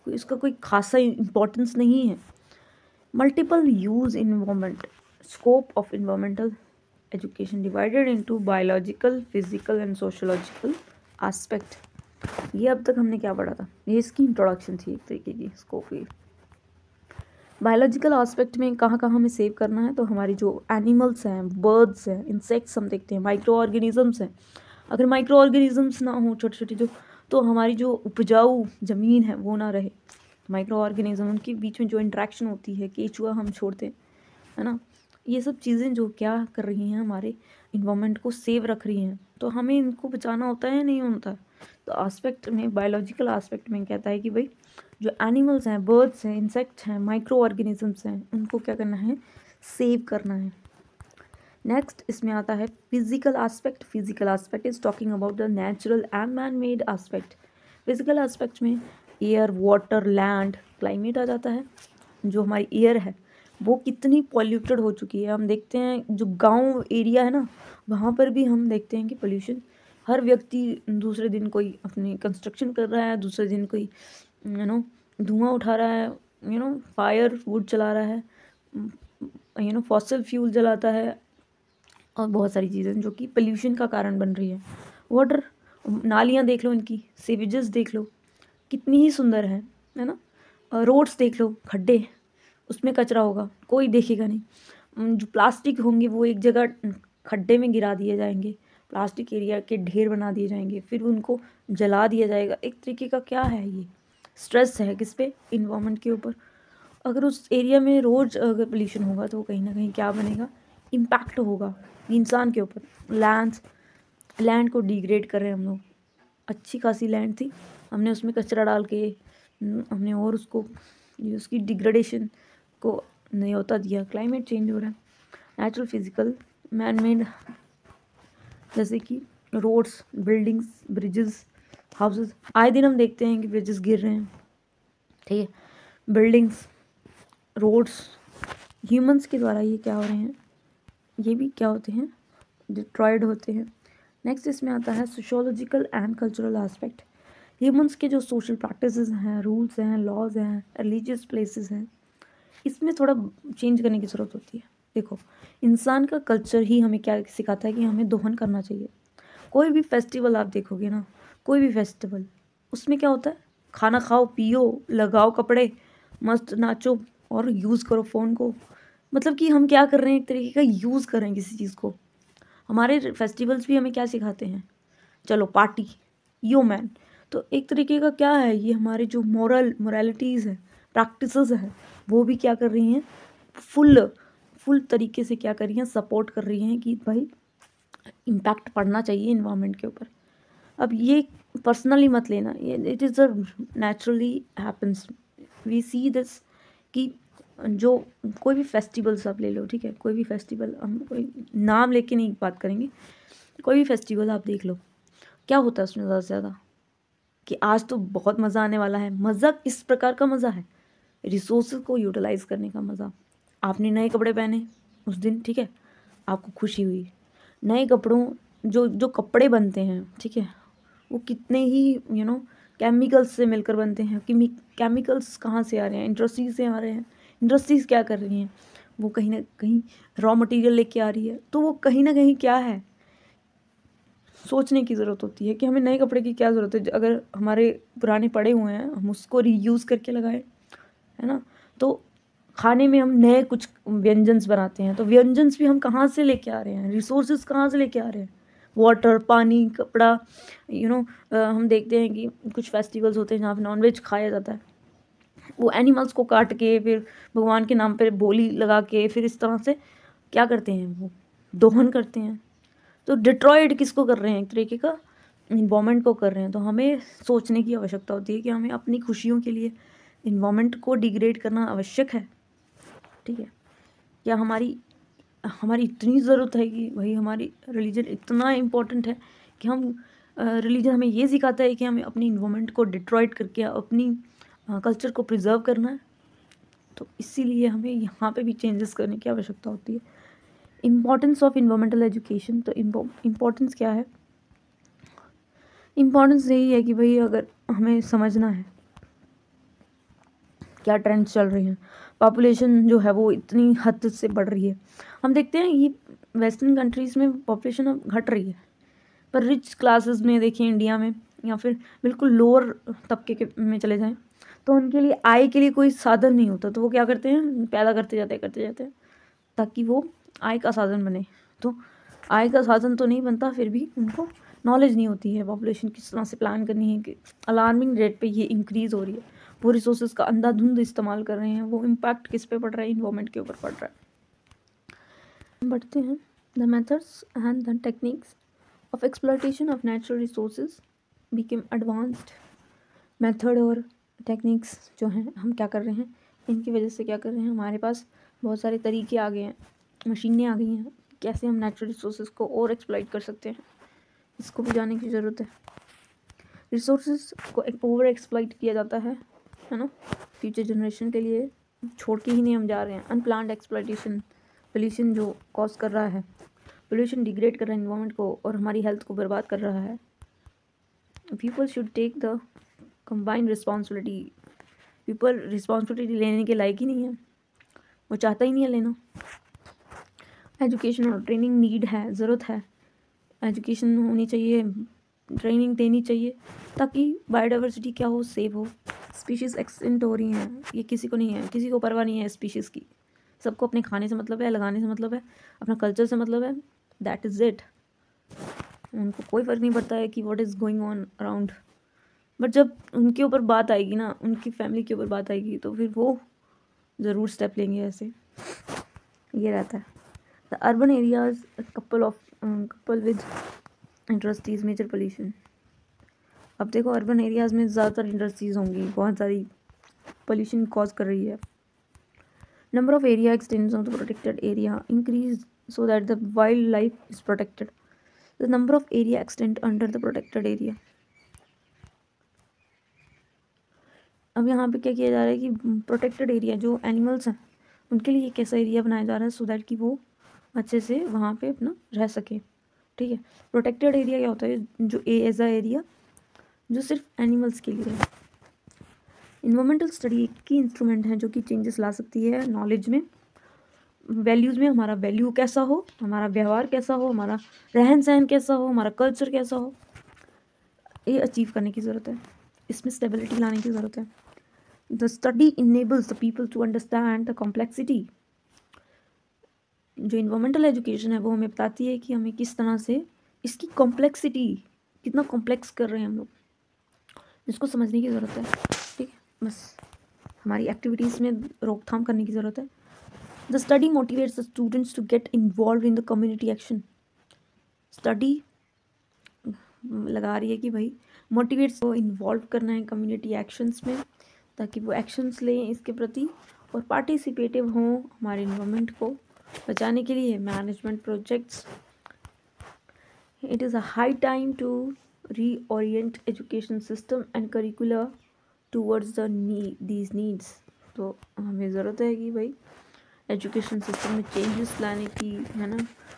इसका कोई खासा इम्पोर्टेंस नहीं है। Multiple use environment, scope of environmental education divided into biological, physical and sociological aspect. ये अब तक हमने क्या पढ़ा था, ये इसकी इंट्रोडक्शन थी एक तरीके की स्कोप की। बायोलॉजिकल एस्पेक्ट में कहाँ कहाँ हमें सेव करना है, तो हमारी जो एनिमल्स हैं, बर्ड्स हैं, इंसेक्ट्स हम देखते हैं, माइक्रो ऑर्गेनिजम्स हैं। अगर माइक्रो ऑर्गेनिजम्स ना हो, छोटे छोटे जो, तो हमारी जो उपजाऊ ज़मीन है वो ना रहे। माइक्रो ऑर्गेनिज्म उनके बीच में जो इंट्रैक्शन होती है, केचुआ हम छोड़ते हैं, है ना, ये सब चीज़ें जो क्या कर रही हैं, हमारे इन्वायरमेंट को सेव रख रही हैं। तो हमें इनको बचाना होता है, नहीं होता। तो एस्पेक्ट में, बायोलॉजिकल एस्पेक्ट में कहता है कि भाई जो एनिमल्स हैं, बर्ड्स हैं, इंसेक्ट्स हैं, माइक्रो ऑर्गेनिजम्स हैं, उनको क्या करना है, सेव करना है। नेक्स्ट इसमें आता है physical aspect. Physical aspect is talking about the natural and man made aspect. Physical aspect में एयर, वाटर, लैंड, क्लाइमेट आ जाता है। जो हमारी एयर है वो कितनी पॉल्यूटेड हो चुकी है। हम देखते हैं जो गांव एरिया है ना, वहाँ पर भी हम देखते हैं कि पोल्यूशन, हर व्यक्ति दूसरे दिन कोई अपनी कंस्ट्रक्शन कर रहा है, दूसरे दिन कोई धुआं उठा रहा है, फायर वुड चला रहा है, फॉसिल फ्यूल जलाता है, और बहुत सारी चीज़ें जो कि पोल्यूशन का कारण बन रही है। वाटर, नालियाँ देख लो, इनकी सीवेजेस देख लो कितनी ही सुंदर है ना। रोड्स देख लो, खड्डे, उसमें कचरा होगा, कोई देखेगा नहीं। जो प्लास्टिक होंगे वो एक जगह खड्डे में गिरा दिए जाएंगे, प्लास्टिक एरिया के ढेर बना दिए जाएंगे, फिर उनको जला दिया जाएगा। एक तरीके का क्या है, ये स्ट्रेस है किस पे, इन्वायरमेंट के ऊपर। अगर उस एरिया में रोज़ अगर पोल्यूशन होगा तो कहीं ना कहीं क्या बनेगा, इम्पैक्ट होगा इंसान के ऊपर। लैंड को डिग्रेड कर रहे हैं हम लोग। अच्छी खासी लैंड थी, हमने उसमें कचरा डाल के हमने और उसकी डिग्रेडेशन को न्योता दिया। क्लाइमेट चेंज हो रहा है। नेचुरल, फिजिकल, मैन मेड, जैसे कि रोड्स, बिल्डिंग्स, ब्रिजेस, हाउसेस। आए दिन हम देखते हैं कि ब्रिजेस गिर रहे हैं, ठीक है, बिल्डिंग्स, रोड्स, ह्यूमंस के द्वारा ये क्या हो रहे हैं, ये भी क्या होते हैं, डिस्ट्रॉयड होते हैं। नेक्स्ट इसमें आता है sociological and cultural aspect. Humans के जो सोशल प्रैक्टिसेस हैं, रूल्स हैं, लॉज हैं, रिलीजियस प्लेसेस हैं, इसमें थोड़ा चेंज करने की ज़रूरत होती है। देखो, इंसान का कल्चर ही हमें क्या सिखाता है कि हमें दोहन करना चाहिए। कोई भी फेस्टिवल आप देखोगे ना, कोई भी फेस्टिवल, उसमें क्या होता है, खाना खाओ, पियो, लगाओ कपड़े, मस्त नाचो और यूज़ करो फ़ोन को। मतलब कि हम क्या कर रहे हैं, एक तरीके का यूज़ कर रहे हैं किसी चीज़ को। हमारे फेस्टिवल्स भी हमें क्या सिखाते हैं, चलो पार्टी, यो मैन। तो एक तरीके का क्या है, ये हमारे जो मोरालिटीज़ है, प्रैक्टिसेस है, वो भी क्या कर रही हैं, फुल तरीके से क्या कर रही हैं, सपोर्ट कर रही हैं कि भाई इम्पैक्ट पड़ना चाहिए इन्वायरमेंट के ऊपर। अब ये पर्सनली मत लेना, ये it is a naturally happens, we see this, कि जो कोई भी फेस्टिवल्स आप ले लो, ठीक है, कोई भी फेस्टिवल, हम कोई नाम लेके नहीं बात करेंगे, कोई भी फेस्टिवल आप देख लो, क्या होता है उसमें ज़्यादा से ज़्यादा कि आज तो बहुत मज़ा आने वाला है। मज़ा किस प्रकार का मज़ा है, रिसोर्सेज को यूटिलाइज करने का मज़ा। आपने नए कपड़े पहने उस दिन, ठीक है, आपको खुशी हुई। नए कपड़ों, जो कपड़े बनते हैं, ठीक है, वो कितने ही केमिकल्स से मिलकर बनते हैं। केमिकल्स कहाँ से आ रहे हैं, इंडस्ट्रीज से आ रहे हैं। इंडस्ट्रीज क्या कर रही हैं, वो कहीं ना कहीं रॉ मटेरियल लेके आ रही है। तो वो कहीं ना कहीं क्या है, सोचने की ज़रूरत होती है कि हमें नए कपड़े की क्या ज़रूरत है। अगर हमारे पुराने पड़े हुए हैं, हम उसको रीयूज़ करके लगाएं, है ना। तो खाने में हम नए कुछ व्यंजन्स बनाते हैं, तो व्यंजन्स भी हम कहाँ से लेके आ रहे हैं, रिसोर्सेज कहाँ से लेके आ रहे हैं, वाटर, पानी, कपड़ा, हम देखते हैं कि कुछ फेस्टिवल्स होते हैं जहाँ पे नॉनवेज खाया जाता है। वो एनिमल्स को काट के फिर भगवान के नाम पे बोली लगा के फिर इस तरह से क्या करते हैं, वो दोहन करते हैं। तो डिट्रॉयड किसको कर रहे हैं, एक तरीके का इन्वायरमेंट को कर रहे हैं। तो हमें सोचने की आवश्यकता होती है कि हमें अपनी खुशियों के लिए इन्वायरमेंट को डिग्रेड करना आवश्यक है, ठीक है। क्या हमारी इतनी ज़रूरत है कि भाई हमारी रिलीजन इतना इम्पोर्टेंट है कि हम रिलीजन हमें ये सिखाता है कि हमें अपनी इन्वायरमेंट को डिट्रॉयड करके अपनी कल्चर को प्रिजर्व करना है। तो इसीलिए हमें यहाँ पे भी चेंजेस करने की आवश्यकता होती है। इम्पॉर्टेंस ऑफ इन्वायरमेंटल एजुकेशन, तो इम्पॉर्टेंस क्या है, इम्पॉर्टेंस यही है कि भाई अगर हमें समझना है क्या ट्रेंड्स चल रहे हैं, पॉपुलेशन जो है वो इतनी हद से बढ़ रही है। हम देखते हैं ये वेस्टर्न कंट्रीज़ में पॉपुलेशन अब घट रही है, पर रिच क्लासेस में देखिए इंडिया में, या फिर बिल्कुल लोअर तबके के में चले जाएं, तो उनके लिए आय के लिए कोई साधन नहीं होता, तो वो क्या करते हैं, पैदा करते जाते हैं ताकि वो आय का साधन बने। तो आय का साधन तो नहीं बनता, फिर भी उनको नॉलेज नहीं होती है पॉपुलेशन किस तरह से प्लान करनी है कि अलार्मिंग रेट पे ये इंक्रीज़ हो रही है। वो रिसोर्सेज का अंधाधुंध इस्तेमाल कर रहे हैं, वो इम्पैक्ट किस पे पड़ रहा है, इन्वायरमेंट के ऊपर पड़ रहा है। बढ़ते हैं, the methods and the techniques of exploitation of natural resources became advanced. Method और टेक्निक्स जो हैं हम क्या कर रहे हैं, इनकी वजह से क्या कर रहे हैं, हमारे पास बहुत सारे तरीके आ गए हैं, मशीनें आ गई हैं, कैसे हम नेचुरल रिसोर्सेज को और एक्सप्लॉइट कर सकते हैं, इसको भी जानने की ज़रूरत है। रिसोर्सेज को ओवर एक्सप्लॉइट किया जाता है ना, फ्यूचर जनरेशन के लिए छोड़ के ही नहीं हम जा रहे हैं। अनप्लान्ड एक्सप्लॉइटेशन पोल्यूशन जो कॉज कर रहा है, पोल्यूशन डिग्रेड कर रहा है इन्वायरमेंट को और हमारी हेल्थ को बर्बाद कर रहा है। People should take the combined responsibility. People responsibility लेने के लायक ही नहीं है, वो चाहता ही नहीं है लेना। एजुकेशन और ट्रेनिंग नीड है, ज़रूरत है, एजुकेशन होनी चाहिए, ट्रेनिंग देनी चाहिए ताकि बायोडाइवर्सिटी क्या हो, सेव हो। स्पीशीज़ एक्सटिंक्ट हो रही हैं, ये किसी को नहीं है, किसी को परवाह नहीं है स्पीशीज़ की। सबको अपने खाने से मतलब है, लगाने से मतलब है, अपना कल्चर से मतलब है, दैट इज़ इट। उनको कोई फ़र्क नहीं पड़ता है कि what is going on around. But जब उनके ऊपर बात आएगी ना, उनकी फैमिली के ऊपर बात आएगी, तो फिर वो ज़रूर स्टेप लेंगे। ऐसे ये रहता है। The urban areas couple with industries major pollution. अब देखो अर्बन एरियाज़ में ज़्यादातर इंडस्ट्रीज़ होंगी, बहुत सारी पोल्यूशन कॉज कर रही है। Number of area x tends of the protected area increase so that the wild life is protected. The number of area extend under the protected area. अब यहाँ पे क्या किया जा रहा है कि प्रोटेक्टेड एरिया जो एनिमल्स हैं उनके लिए एक ऐसा एरिया बनाया जा रहा है सो दैट कि वो अच्छे से वहाँ पे अपना रह सके। ठीक है, प्रोटेक्टेड एरिया क्या होता है, जो ऐसा एरिया जो सिर्फ एनिमल्स के लिए है। इन्वायरमेंटल स्टडी एक की इंस्ट्रूमेंट है जो कि चेंजेस ला सकती है नॉलेज में, वैल्यूज़ में, हमारा वैल्यू कैसा हो, हमारा व्यवहार कैसा हो, हमारा रहन सहन कैसा हो, हमारा कल्चर कैसा हो, ये अचीव करने की ज़रूरत है, इसमें स्टेबिलिटी लाने की ज़रूरत है। The study enables the people to understand the complexity. जो इन्वायरमेंटल एजुकेशन है वो हमें बताती है कि हमें किस तरह से इसकी कॉम्प्लेक्सिटी, कितना कॉम्प्लेक्स कर रहे हैं हम लोग, इसको समझने की ज़रूरत है। ठीक है, बस हमारी एक्टिविटीज़ में रोकथाम करने की ज़रूरत है। The study motivates the students to get involve in the community action. Study लगा रही है कि भाई मोटिवेट्स को इन्वॉल्व करना है कम्युनिटी एक्शंस में, ताकि वो एक्शंस लें इसके प्रति और पार्टिसिपेटिव हों हमारे इन्वायरमेंट को बचाने के लिए। Management projects, it is a high time to reorient education system and curricular towards the these needs. तो हमें ज़रूरत है कि भाई एजुकेशन सिस्टम में चेंजेस लाने की, है ना,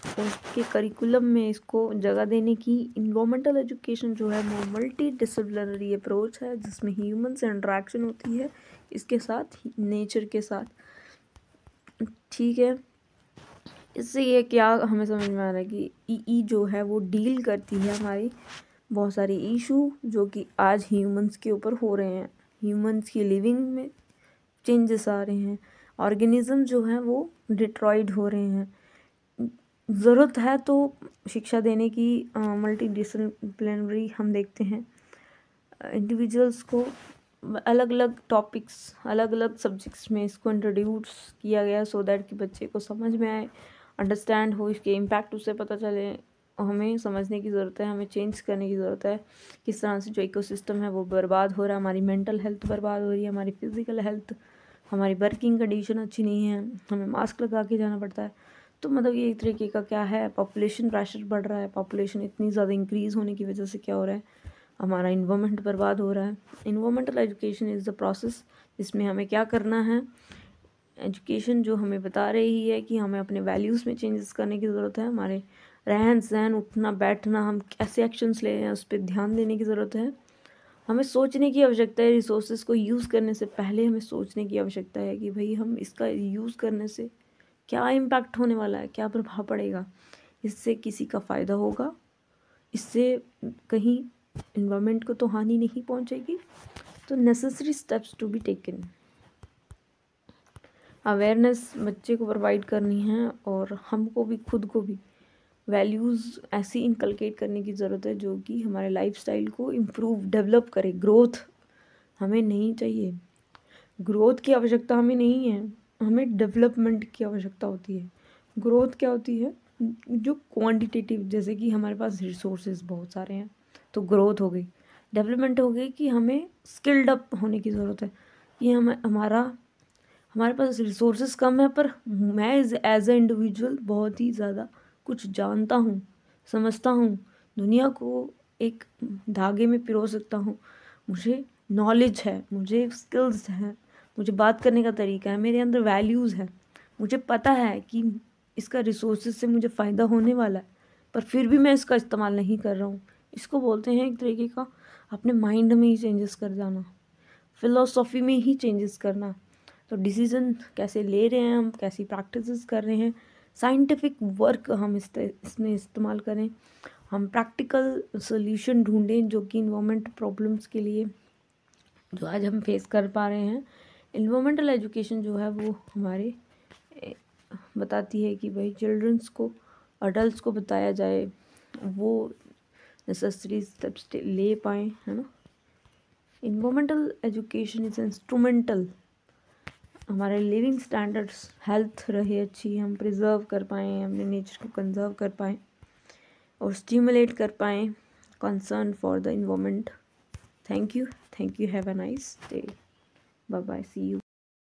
और उसके करिकुलम में इसको जगह देने की। इन्वायरमेंटल एजुकेशन जो है वो मल्टी डिसिप्लिनरी अप्रोच है जिसमें ह्यूमन से इंटरेक्शन होती है, इसके साथ नेचर के साथ। ठीक है, इससे ये क्या हमें समझ में आ रहा है कि ई जो है वो डील करती है हमारी बहुत सारे इशू जो कि आज ह्यूमंस के ऊपर हो रहे हैं। ह्यूमंस की लिविंग में चेंजेस आ रहे हैं, ऑर्गेनिज्म जो हैं वो डिट्रॉयड हो रहे हैं। ज़रूरत है तो शिक्षा देने की, मल्टी डिसिप्लिनरी हम देखते हैं इंडिविजुअल्स को अलग अलग टॉपिक्स, अलग अलग सब्जेक्ट्स में इसको इंट्रोड्यूस किया गया सो दैट कि बच्चे को समझ में आए, अंडरस्टैंड हो, इसके इम्पैक्ट उसे पता चले। हमें समझने की ज़रूरत है, हमें चेंज करने की ज़रूरत है किस तरह से जो इकोसिस्टम है वो बर्बाद हो रहा है, हमारी मेंटल हेल्थ बर्बाद हो रही है, हमारी फिज़िकल हेल्थ, हमारी वर्किंग कंडीशन अच्छी नहीं है, हमें मास्क लगा के जाना पड़ता है। तो मतलब ये एक तरीके का क्या है, पॉपुलेशन प्रेशर बढ़ रहा है, पॉपुलेशन इतनी ज़्यादा इंक्रीज़ होने की वजह से क्या हो रहा है, हमारा इन्वायरमेंट बर्बाद हो रहा है। Environmental education is the process, इसमें हमें क्या करना है, एजुकेशन जो हमें बता रही है कि हमें अपने वैल्यूज़ में चेंजेस करने की ज़रूरत है, हमारे रहन सहन, उठना बैठना, हम कैसे एक्शंस ले रहे हैं उस पर ध्यान देने की ज़रूरत है। हमें सोचने की आवश्यकता है। रिसोर्सेज को यूज़ करने से पहले हमें सोचने की आवश्यकता है कि भाई हम इसका यूज़ करने से क्या इम्पैक्ट होने वाला है, क्या प्रभाव पड़ेगा, इससे किसी का फ़ायदा होगा, इससे कहीं इन्वायरमेंट को तो हानि नहीं पहुंचेगी। तो necessary steps to be taken. Awareness बच्चे को प्रोवाइड करनी है और हमको भी, खुद को भी वैल्यूज़ ऐसी इनकलकेट करने की ज़रूरत है जो कि हमारे लाइफस्टाइल को इम्प्रूव, डेवलप करे। ग्रोथ हमें नहीं चाहिए, ग्रोथ की आवश्यकता हमें नहीं है, हमें डेवलपमेंट की आवश्यकता होती है। ग्रोथ क्या होती है? जो क्वांटिटेटिव, जैसे कि हमारे पास रिसोर्सेज बहुत सारे हैं तो ग्रोथ हो गई। डेवलपमेंट हो गई कि हमें स्किल्ड अप होने की ज़रूरत है। ये हमारे पास रिसोर्सेज कम है पर मैं एज ए इंडिविजुअल बहुत ही ज़्यादा कुछ जानता हूँ, समझता हूँ, दुनिया को एक धागे में पिरो सकता हूँ। मुझे नॉलेज है, मुझे स्किल्स हैं, मुझे बात करने का तरीका है, मेरे अंदर वैल्यूज़ है। मुझे पता है कि इसका रिसोर्सेज से मुझे फ़ायदा होने वाला है, पर फिर भी मैं इसका इस्तेमाल नहीं कर रहा हूँ। इसको बोलते हैं एक तरीके का अपने माइंड में ही चेंजेस कर जाना, फिलोसॉफी में ही चेंजेस करना। तो डिसीज़न कैसे ले रहे हैं हम, कैसी प्रैक्टिसेस कर रहे हैं, साइंटिफिक वर्क हम इसमें इस्तेमाल करें, हम प्रैक्टिकल सोल्यूशन ढूंढें जो कि इन्वायरमेंट प्रॉब्लम्स के लिए जो आज हम फेस कर पा रहे हैं। इन्वायरमेंटल एजुकेशन जो है वो हमारे बताती है कि भाई चिल्ड्रंस को, अडल्ट्स को बताया जाए, वो नेसेसरी स्टेप्स ले पाएँ, है ना। इन्वायरमेंटल एजुकेशन इज़ इंस्ट्रूमेंटल, हमारे लिविंग स्टैंडर्ड्स, हेल्थ रहे अच्छी, हम प्रिजर्व कर पाएँ, अपने नेचर को कंजर्व कर पाएँ और स्टिमुलेट कर पाएँ concern for the environment. Thank you, have a nice day, bye bye, see you.